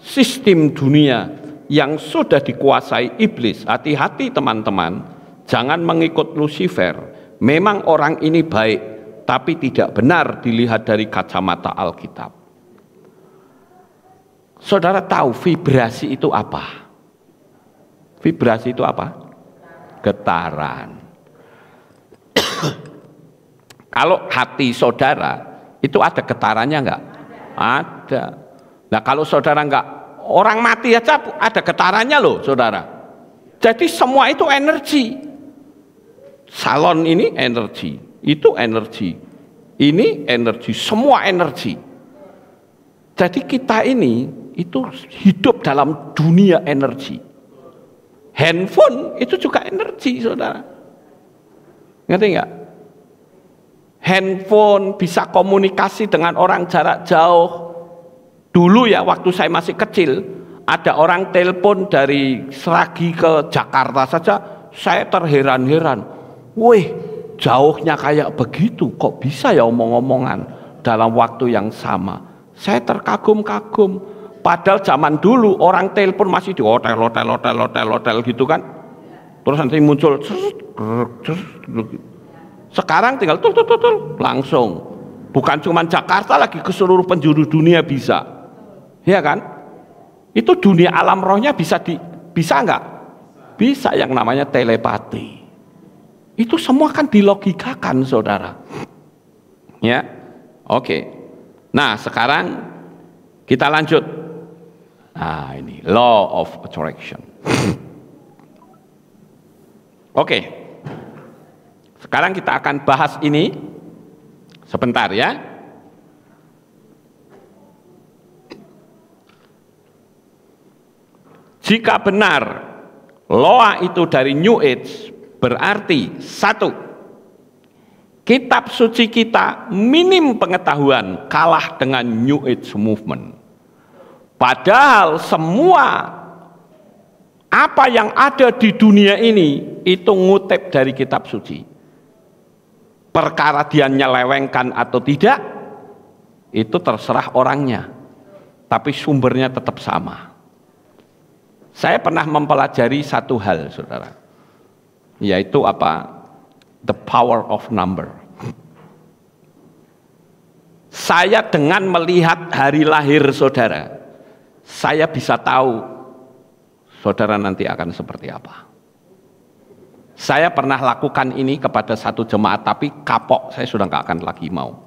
S1: sistem dunia yang sudah dikuasai iblis. Hati-hati teman-teman, Jangan mengikut Lucifer. Memang orang ini baik, tapi tidak benar dilihat dari kacamata Alkitab. Saudara tahu vibrasi itu apa? Vibrasi itu apa? Getaran. Kalau hati saudara itu ada getarannya enggak? Ada. Nah kalau saudara enggak, orang mati aja ada getarannya loh saudara. Jadi semua itu energi. Salon ini energi, itu energi, ini energi, semua energi. Jadi kita ini itu hidup dalam dunia energi. Handphone itu juga energi saudara. Ngerti enggak? Handphone bisa komunikasi dengan orang jarak jauh. Dulu ya waktu saya masih kecil, ada orang telepon dari Sragi ke Jakarta saja, saya terheran-heran. Wih, jauhnya kayak begitu, kok bisa ya omong-omongan dalam waktu yang sama. Saya terkagum-kagum. Padahal zaman dulu orang telepon masih di hotel gitu kan. Terus nanti muncul sekarang tinggal langsung. Bukan cuma Jakarta, lagi ke seluruh penjuru dunia bisa. Ya kan? Itu dunia alam rohnya bisa enggak? Bisa, yang namanya telepati. Itu semua kan dilogikakan saudara. Ya, oke. Nah sekarang kita lanjut. Nah ini law of attraction. Oke. Sekarang kita akan bahas ini sebentar ya. Jika benar law itu dari New Age, berarti satu, kitab suci kita minim pengetahuan, kalah dengan New Age movement. Padahal semua apa yang ada di dunia ini itu ngutip dari kitab suci. Perkara dia nyelewengkan atau tidak, itu terserah orangnya. Tapi sumbernya tetap sama. Saya pernah mempelajari satu hal, saudara. Yaitu apa? The power of number. Saya dengan melihat hari lahir saudara, saya bisa tahu saudara nanti akan seperti apa. Saya pernah lakukan ini kepada satu jemaat, tapi kapok, saya sudah nggak akan lagi mau.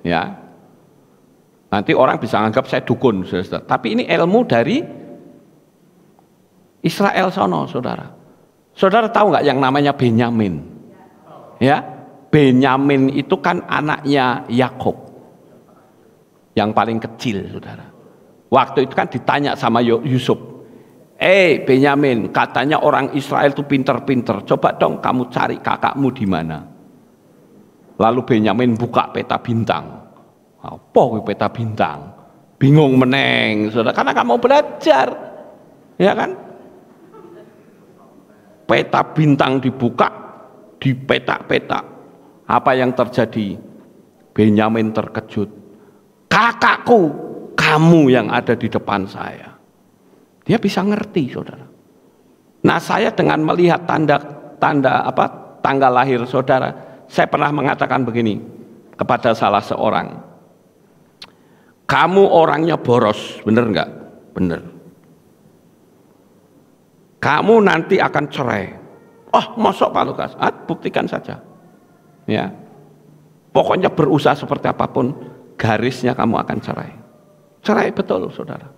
S1: Ya, nanti orang bisa anggap saya dukun, saudara. Tapi ini ilmu dari Israel sono, saudara. Saudara tahu nggak yang namanya Benyamin? Ya, Benyamin itu kan anaknya Yakub, yang paling kecil, saudara. Waktu itu kan ditanya sama Yusuf, Benyamin, katanya orang Israel itu pinter-pinter. Coba dong kamu cari kakakmu di mana. Lalu Benyamin buka peta bintang. Apa peta bintang? Bingung meneng, saudara, karena nggak mau belajar, ya kan? Peta bintang dibuka, dipetak-petak. Apa yang terjadi? Benyamin terkejut. Kakakku, kamu yang ada di depan saya. Dia bisa ngerti, saudara. Nah, saya dengan melihat tanggal lahir saudara, saya pernah mengatakan begini kepada salah seorang. Kamu orangnya boros, bener nggak? Bener. Kamu nanti akan cerai. Oh, masuk Pak Lukas? Buktikan saja. Ya, pokoknya berusaha seperti apapun, garisnya kamu akan cerai. Cerai betul, saudara.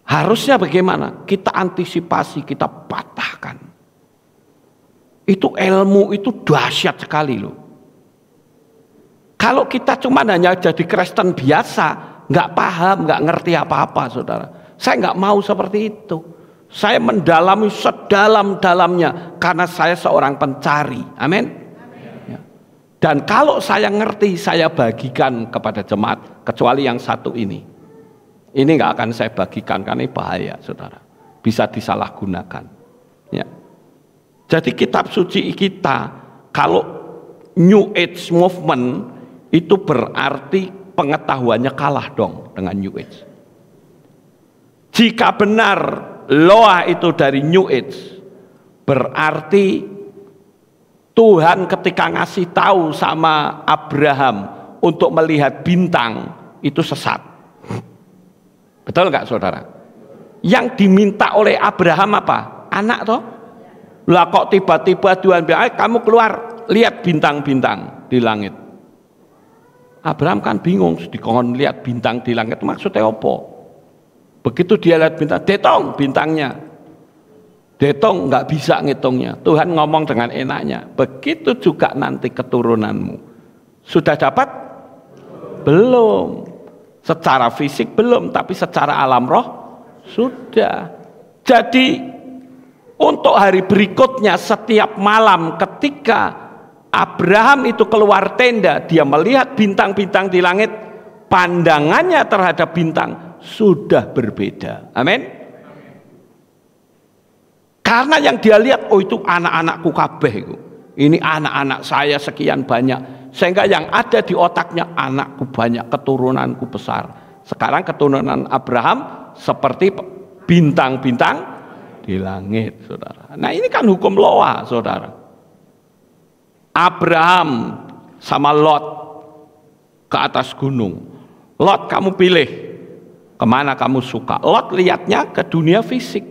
S1: Harusnya bagaimana? Kita antisipasi, kita patahkan. Itu ilmu itu dahsyat sekali loh. Kalau kita cuma hanya jadi Kristen biasa, nggak paham, nggak ngerti apa-apa, saudara. Saya nggak mau seperti itu. Saya mendalami sedalam-dalamnya karena saya seorang pencari. Amin. Ya. Dan kalau saya ngerti, saya bagikan kepada jemaat, kecuali yang satu ini. Ini nggak akan saya bagikan karena ini bahaya, saudara. Bisa disalahgunakan. Ya. Jadi kitab suci kita, kalau New Age movement itu berarti pengetahuannya kalah dong dengan New Age. Jika benar Loa itu dari New Age, Berarti Tuhan ketika ngasih tahu sama Abraham untuk melihat bintang itu sesat. Betul nggak saudara? Yang diminta oleh Abraham apa? Anak toh? Lah kok tiba-tiba Tuhan bilang, kamu keluar lihat bintang-bintang di langit. Abraham kan bingung, dikon lihat bintang di langit maksudnya apa? Begitu dia lihat bintang, detong bintangnya. Detong nggak bisa ngitungnya. Tuhan ngomong dengan enaknya. Begitu juga nanti keturunanmu. Sudah dapat? Belum. Secara fisik belum, tapi secara alam roh sudah. Jadi untuk hari berikutnya setiap malam ketika Abraham itu keluar tenda, dia melihat bintang-bintang di langit, pandangannya terhadap bintang sudah berbeda. Amin. Karena yang dia lihat, oh itu anak-anakku kabeh itu. Ini anak-anak saya sekian banyak. Sehingga yang ada di otaknya, anakku banyak, keturunanku besar. Sekarang keturunan Abraham seperti bintang-bintang di langit, saudara. Nah ini kan hukum Noah, saudara. Abraham sama Lot ke atas gunung. Lot, kamu pilih kemana kamu suka. Lot lihatnya ke dunia fisik,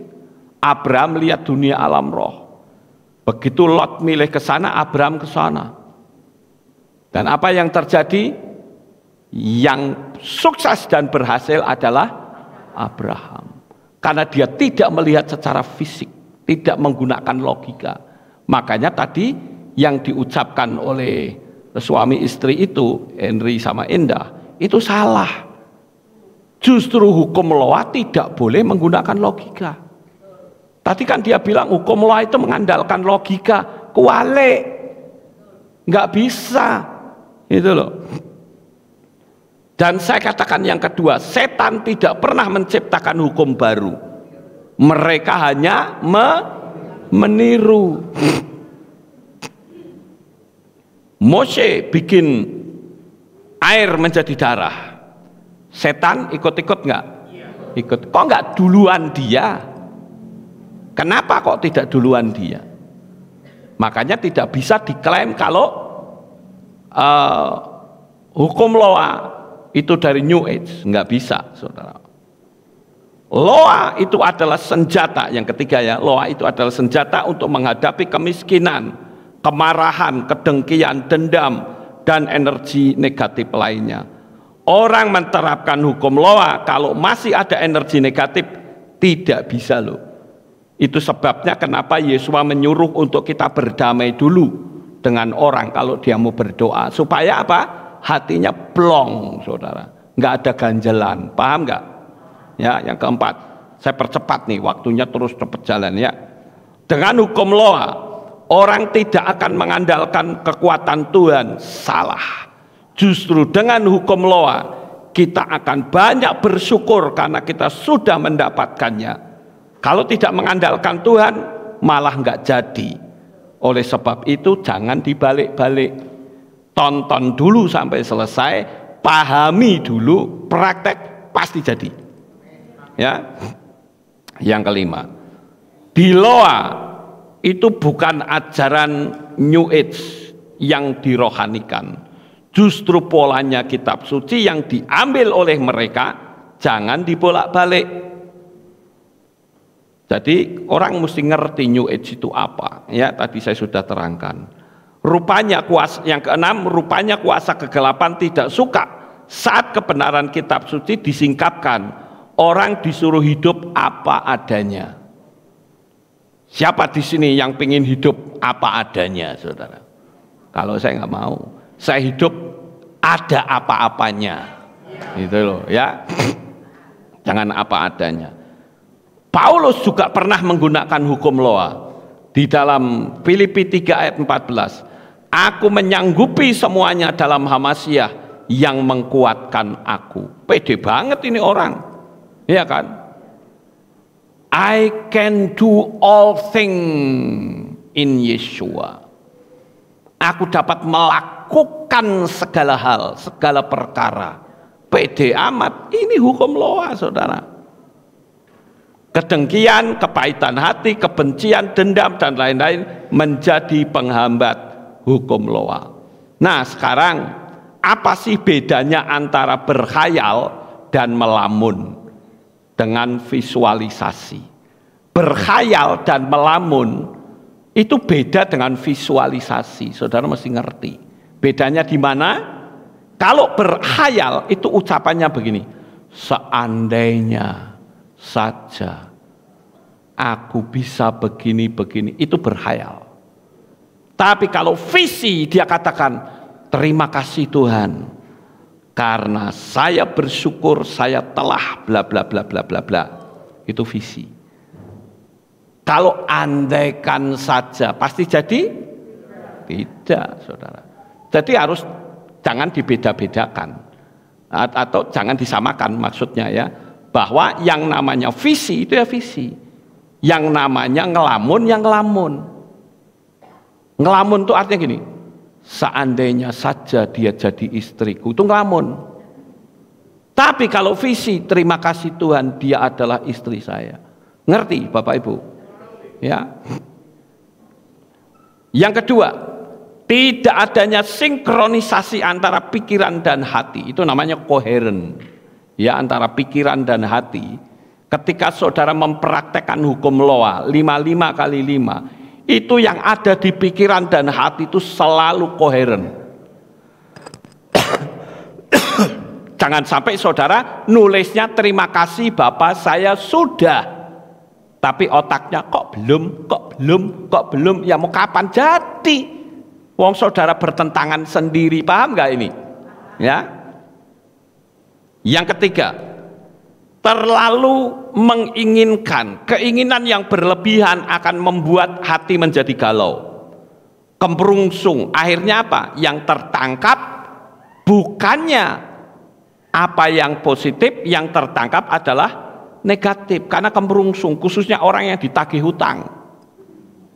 S1: Abraham lihat dunia alam roh. Begitu Lot milih ke sana, Abraham ke sana. Dan apa yang terjadi? Yang sukses dan berhasil adalah Abraham. Karena dia tidak melihat secara fisik, tidak menggunakan logika. Makanya tadi yang diucapkan oleh suami istri itu, Henry sama Endah, itu salah. Justru hukum Noah tidak boleh menggunakan logika. Tadi kan dia bilang hukum Noah itu mengandalkan logika. Kualik, nggak bisa. Itu loh. Dan saya katakan yang kedua, setan tidak pernah menciptakan hukum baru. Mereka hanya meniru. Mose bikin air menjadi darah. Setan ikut-ikut nggak? Ikut. Kok nggak duluan dia? Kenapa kok tidak duluan dia? Makanya tidak bisa diklaim kalau hukum Noah itu dari New Age, nggak bisa, saudara. Noah itu adalah senjata, yang ketiga ya, Noah itu adalah senjata untuk menghadapi kemiskinan, kemarahan, kedengkian, dendam, dan energi negatif lainnya. Orang menerapkan hukum Noah kalau masih ada energi negatif tidak bisa loh. Itu sebabnya kenapa Yesus menyuruh untuk kita berdamai dulu dengan orang kalau dia mau berdoa, supaya apa? Hatinya plong, saudara, nggak ada ganjelan. Paham nggak? Ya, yang keempat, saya percepat nih, waktunya terus cepat jalan ya. Dengan hukum Noah, orang tidak akan mengandalkan kekuatan Tuhan. Salah. Justru dengan hukum Noah, kita akan banyak bersyukur karena kita sudah mendapatkannya. Kalau tidak mengandalkan Tuhan, malah nggak jadi. Oleh sebab itu jangan dibalik-balik. Tonton dulu sampai selesai, pahami dulu, praktek pasti jadi. Ya. Yang kelima, di Noah itu bukan ajaran New Age yang dirohanikan. Justru polanya kitab suci yang diambil oleh mereka, jangan dibolak-balik. Jadi orang mesti ngerti New Age itu apa. Ya, tadi saya sudah terangkan. Rupanya kuasa, yang keenam, rupanya kuasa kegelapan tidak suka saat kebenaran kitab suci disingkapkan. Orang disuruh hidup apa adanya. Siapa di sini yang pengen hidup apa adanya, saudara? Kalau saya nggak mau, saya hidup ada apa-apanya. Itu loh, ya. Jangan apa adanya. Paulus juga pernah menggunakan hukum Noah di dalam Filipi 3 ayat 14. Aku menyanggupi semuanya dalam Hamasiah yang mengkuatkan aku. Pede banget ini orang, ya kan? I can do all things in Yeshua. Aku dapat melakukan segala hal, segala perkara. Pede amat, ini hukum Noah, saudara. Kedengkian, kepahitan hati, kebencian, dendam, dan lain-lain menjadi penghambat hukum Loa. Nah sekarang apa sih bedanya antara berkhayal dan melamun dengan visualisasi? Berkhayal dan melamun itu beda dengan visualisasi. Saudara mesti ngerti. Bedanya di mana? Kalau berkhayal itu ucapannya begini, seandainya saja aku bisa begini-begini, itu berkhayal. Tapi kalau visi dia katakan, terima kasih Tuhan karena saya bersyukur saya telah bla bla bla bla bla bla. Itu visi. Kalau andaikan saja pasti jadi? Tidak, saudara. Jadi harus jangan dibeda-bedakan atau jangan disamakan maksudnya ya, bahwa yang namanya visi itu ya visi, yang namanya ngelamun yang ngelamun. Ngelamun itu artinya gini, seandainya saja dia jadi istriku, itu ngelamun. Tapi kalau visi, terima kasih Tuhan dia adalah istri saya. Ngerti Bapak Ibu? Ya. Yang kedua, tidak adanya sinkronisasi antara pikiran dan hati. Itu namanya koheren. Ya, antara pikiran dan hati. Ketika saudara mempraktekkan hukum Loa 55 kali 5, itu yang ada di pikiran dan hati itu selalu koheren. Jangan sampai saudara nulisnya terima kasih Bapak saya sudah, tapi otaknya kok belum, ya mau kapan jadi? Wong saudara bertentangan sendiri, paham nggak ini? Ya. Yang ketiga, terlalu menginginkan, keinginan yang berlebihan akan membuat hati menjadi galau, kemrungsung. Akhirnya apa? Yang tertangkap bukannya apa yang positif, yang tertangkap adalah negatif karena kemrungsung, khususnya orang yang ditagih hutang.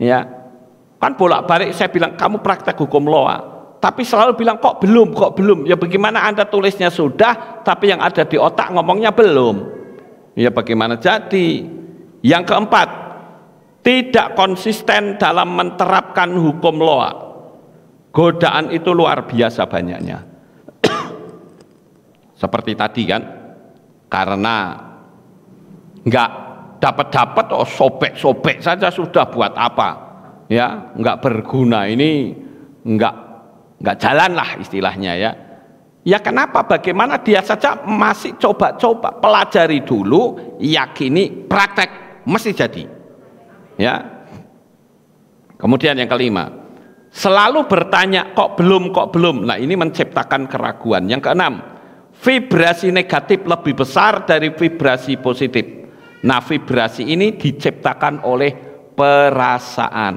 S1: Ya, kan bolak-balik saya bilang kamu praktek hukum Loa, tapi selalu bilang kok belum. Ya bagaimana Anda tulisnya sudah, tapi yang ada di otak ngomongnya belum. Ya bagaimana jadi? Yang keempat, tidak konsisten dalam menerapkan hukum Loa. Godaan itu luar biasa banyaknya. Seperti tadi kan, karena nggak dapat sobek saja sudah buat apa? Ya, nggak berguna, ini nggak jalan lah istilahnya ya. Ya kenapa? Bagaimana dia saja masih coba-coba, pelajari dulu, yakini, praktek, mesti jadi. Ya. Kemudian yang kelima, selalu bertanya kok belum. Nah ini menciptakan keraguan. Yang keenam, vibrasi negatif lebih besar dari vibrasi positif. Nah vibrasi ini diciptakan oleh perasaan.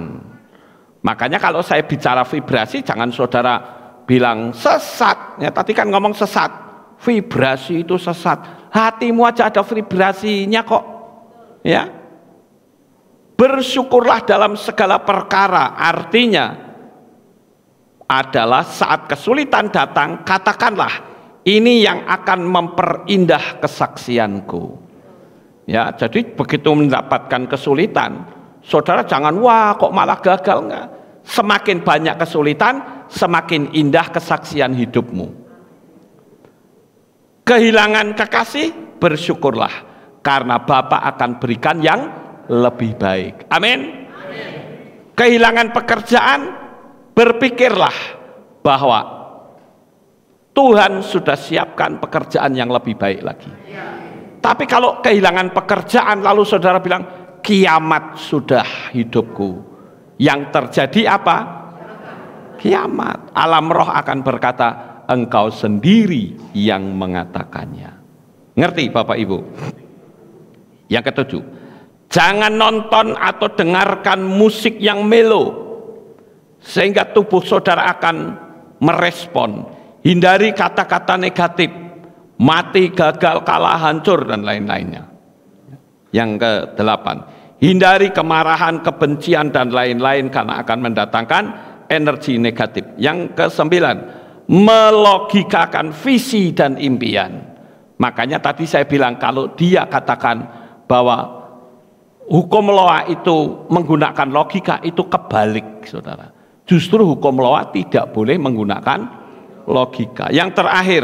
S1: Makanya kalau saya bicara vibrasi, jangan saudara bilang sesat, ya tadi kan ngomong sesat, vibrasi itu sesat, hatimu aja ada vibrasinya kok, ya. Bersyukurlah dalam segala perkara, artinya adalah saat kesulitan datang, katakanlah ini yang akan memperindah kesaksianku. Ya, jadi begitu mendapatkan kesulitan, saudara jangan wah kok malah gagal, enggak. Semakin banyak kesulitan, semakin indah kesaksian hidupmu. Kehilangan kekasih, bersyukurlah karena Bapa akan berikan yang lebih baik. Amin. Kehilangan pekerjaan, berpikirlah bahwa Tuhan sudah siapkan pekerjaan yang lebih baik lagi. Tapi kalau kehilangan pekerjaan lalu saudara bilang kiamat sudah hidupku, yang terjadi apa? Kiamat. Alam roh akan berkata, engkau sendiri yang mengatakannya. Ngerti Bapak Ibu? Yang ketujuh, jangan nonton atau dengarkan musik yang melo sehingga tubuh saudara akan merespon. Hindari kata-kata negatif, mati, gagal, kalah, hancur dan lain-lainnya. Yang kedelapan, hindari kemarahan, kebencian dan lain-lain karena akan mendatangkan energi negatif. Yang kesembilan, melogikakan visi dan impian. Makanya tadi saya bilang kalau dia katakan bahwa hukum loa itu menggunakan logika itu kebalik, saudara. Justru hukum loa tidak boleh menggunakan logika. Yang terakhir,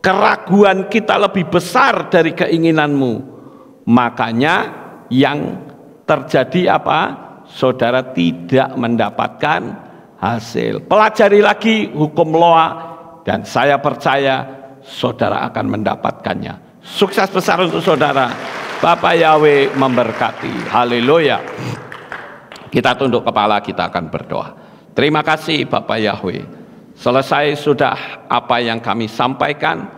S1: keraguan kita lebih besar dari keinginanmu. Makanya yang terjadi apa? Saudara tidak mendapatkan hasil. Pelajari lagi hukum loa dan saya percaya saudara akan mendapatkannya. Sukses besar untuk saudara. Bapak Yahweh memberkati. Haleluya. Kita tunduk kepala, kita akan berdoa. Terima kasih Bapak Yahweh. Selesai sudah apa yang kami sampaikan.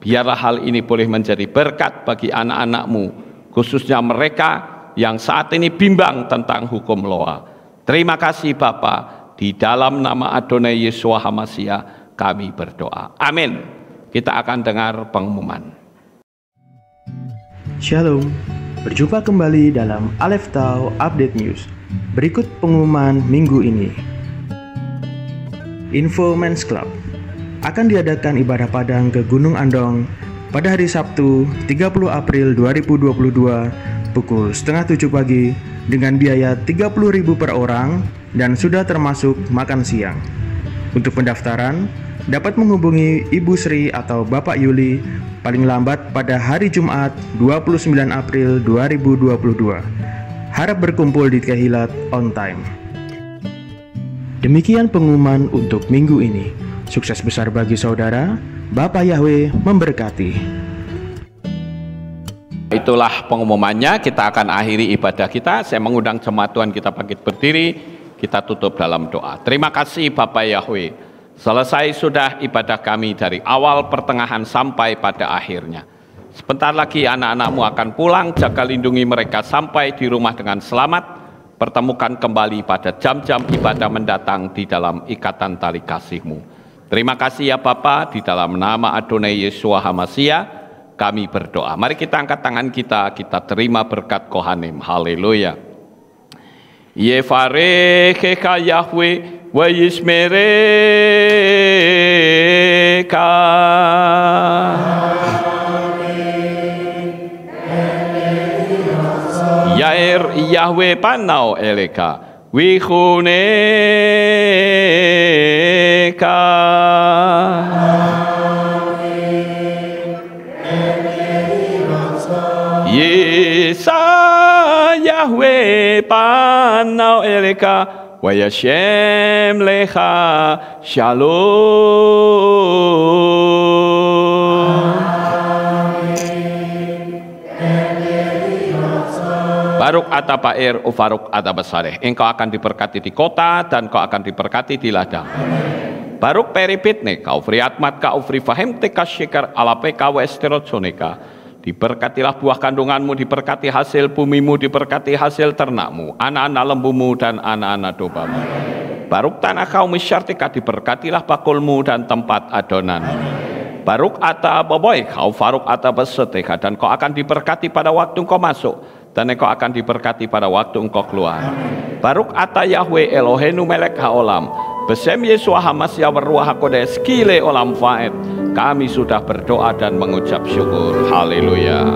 S1: Biarlah hal ini boleh menjadi berkat bagi anak-anak-Mu, khususnya mereka yang saat ini bimbang tentang hukum loa. Terima kasih Bapa, di dalam nama Adonai Yeshua HaMashiach kami berdoa. Amin. Kita akan dengar pengumuman.
S4: Shalom, berjumpa kembali dalam Aleph Tau Update News. Berikut pengumuman minggu ini. Info Men's Club akan diadakan ibadah padang ke Gunung Andong pada hari Sabtu 30 April 2022 pukul setengah 7 pagi dengan biaya 30.000 per orang dan sudah termasuk makan siang. Untuk pendaftaran dapat menghubungi Ibu Sri atau Bapak Yuli paling lambat pada hari Jumat 29 April 2022. Harap berkumpul di Kehilat on time. Demikian pengumuman untuk minggu ini. Sukses besar bagi saudara. Bapak Yahweh memberkati.
S1: Itulah pengumumannya. Kita akan akhiri ibadah kita. Saya mengundang jemaat Tuhan kita bangkit berdiri. Kita tutup dalam doa. Terima kasih Bapak Yahweh. Selesai sudah ibadah kami dari awal, pertengahan, sampai pada akhirnya. Sebentar lagi anak-anak-Mu akan pulang, jaga lindungi mereka sampai di rumah dengan selamat. Pertemukan kembali pada jam-jam ibadah mendatang di dalam ikatan tali kasih-Mu. Terima kasih ya Bapa, di dalam nama Adonai Yeshua HaMashiach kami berdoa. Mari kita angkat tangan kita terima berkat Kohanim. Haleluya. Yevarechecha Yahweh wa yishmereka. Yair Yahweh panau eleka wichuneka. Yesa Yahweh panau eleka wa yashem lecha shalom. Baruk ata Pair ufaruk ata Basareh. Engkau akan diberkati di kota dan kau akan diberkati di ladang. Baruk peripitne kau friatmat kau frifahem teka syikar alapeka wa esterotsoneka. Diberkatilah buah kandunganmu, diberkati hasil bumimu, diberkati hasil ternakmu, anak-anak lembumu dan anak-anak dombamu. Baruk tanah kau misyartika, diberkatilah bakulmu dan tempat adonan. Baruk ata boboy kau faruk ata beseteka, dan kau akan diberkati pada waktu engkau masuk dan engkau akan diberkati pada waktu engkau keluar. Baruk ata Yahweh Elohenu melek haolam besem Yeshua HaMashiach Ruach HaKodesh kile olam faed. Kami sudah berdoa dan mengucap syukur. Haleluya.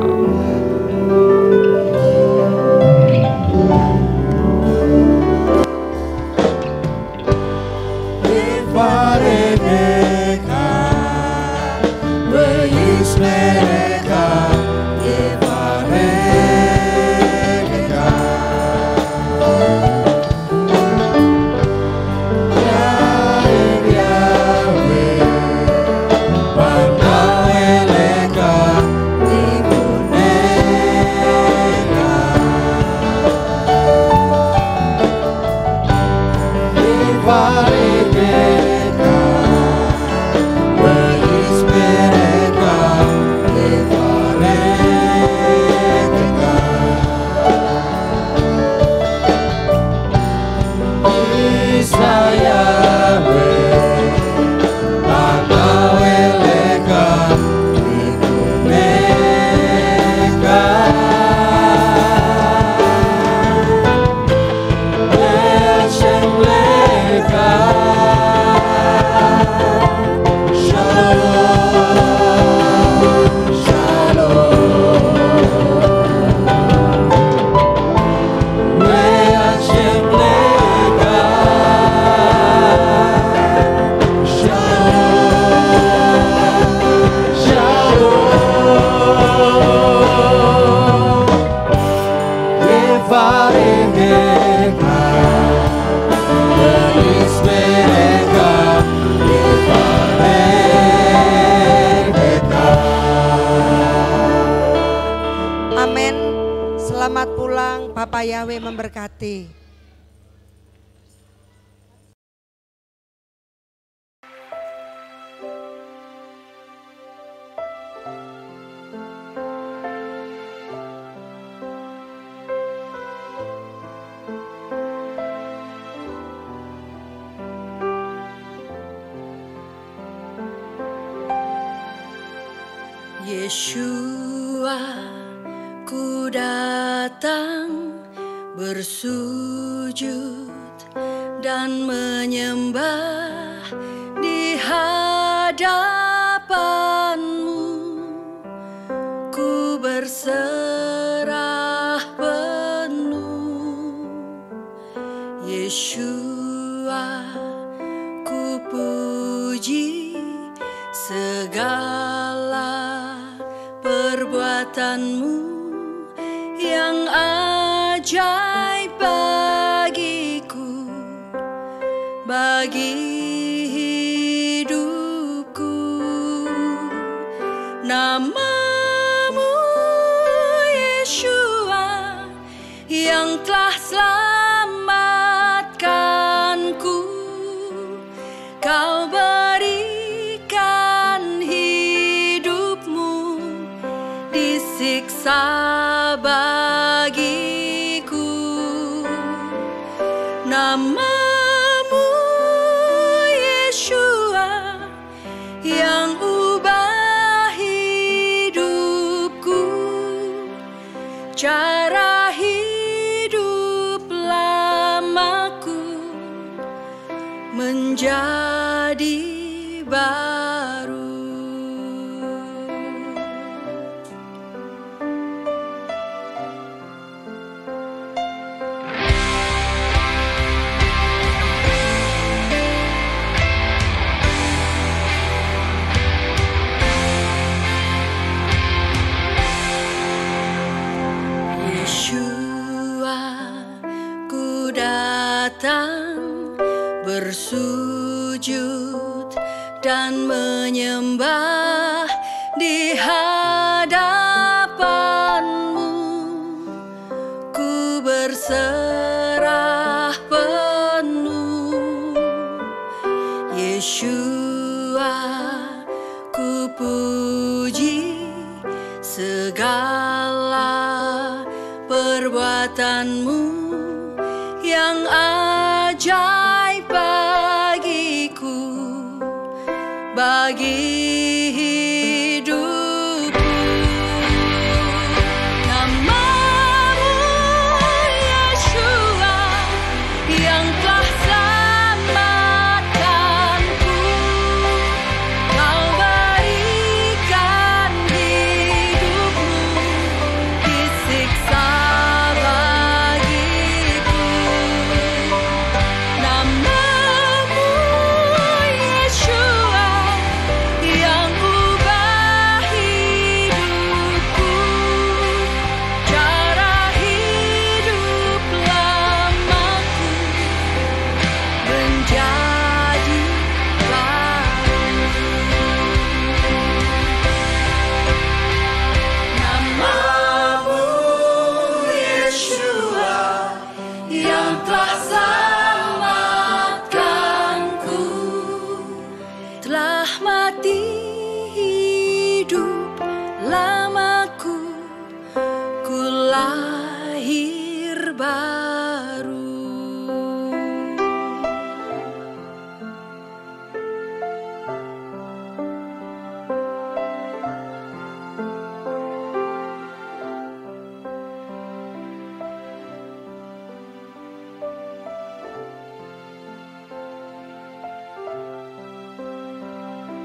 S5: Bapak Yahweh memberkati.
S6: Yeshua, ku datang bersujud dan menyembah di hadapan-Mu. Ku berserah penuh. Yeshua, ku puji segala perbuatan-Mu yang ajaib bagiku, bagi hidupku. Nama-Mu Yeshua yang telah selamatkanku. Kau berikan hidupmu disiksa bagiku. Nama-Mu Yeshua yang ubah hidupku, cara hidup lamaku menjadi baru. Yeshua, ku datang bersujud dan menyembah di hadapan-Mu. Ku berserah penuh. Yeshua, ku puji segala perbuatan-Mu yang ajaib bagiku, bagi hidupku. Nama-Mu Yeshua yang telah selamatkanku. Kau berikan hidupmu disiksa bagiku. Nama-Mu Yeshua yang ubah hidupku, cara hidup lamaku menjadi baru. Nama-Mu Yeshua yang telah selamatkanku, telah mati hidup lamaku, ku lahir baru.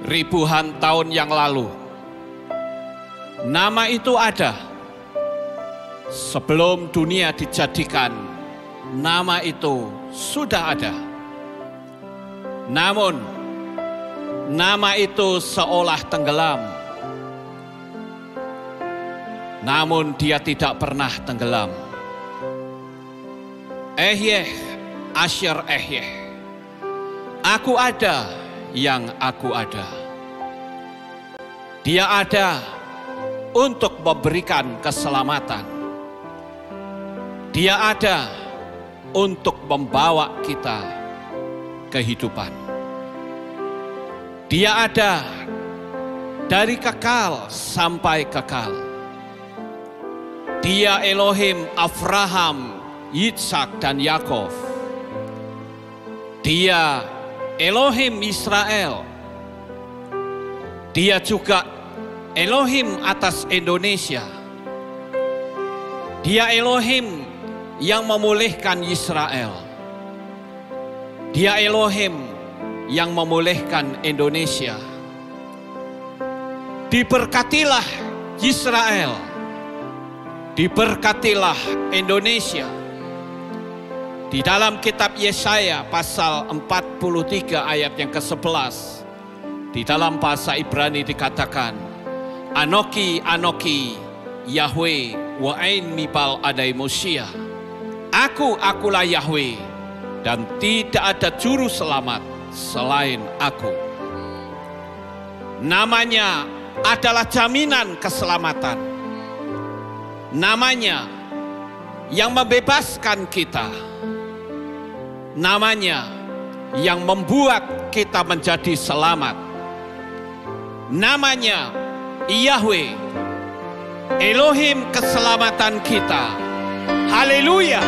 S1: Ribuan tahun yang lalu, nama itu ada. Sebelum dunia dijadikan, nama itu sudah ada. Namun, nama itu seolah tenggelam. Namun dia tidak pernah tenggelam. Ehyeh, Asher Ehyeh. Aku ada yang aku ada. Dia ada untuk memberikan keselamatan. Dia ada untuk membawa kita kehidupan. Dia ada dari kekal sampai kekal. Dia Elohim Abraham, Yitzhak, dan Yakov. Dia Elohim Israel. Dia juga Elohim atas Indonesia. Dia Elohim yang memulihkan Israel. Dia Elohim yang memulihkan Indonesia. Diberkatilah Israel, diberkatilah Indonesia. Di dalam kitab Yesaya pasal 43 ayat yang ke-11, di dalam bahasa Ibrani dikatakan, Anoki, Anoki, Yahweh, wa'ain mipal adai Mosia. Akulah Yahweh, dan tidak ada juru selamat selain aku. Namanya adalah jaminan keselamatan. Namanya yang membebaskan kita. Namanya yang membuat kita menjadi selamat. Namanya Yahweh, Elohim keselamatan kita. Haleluya.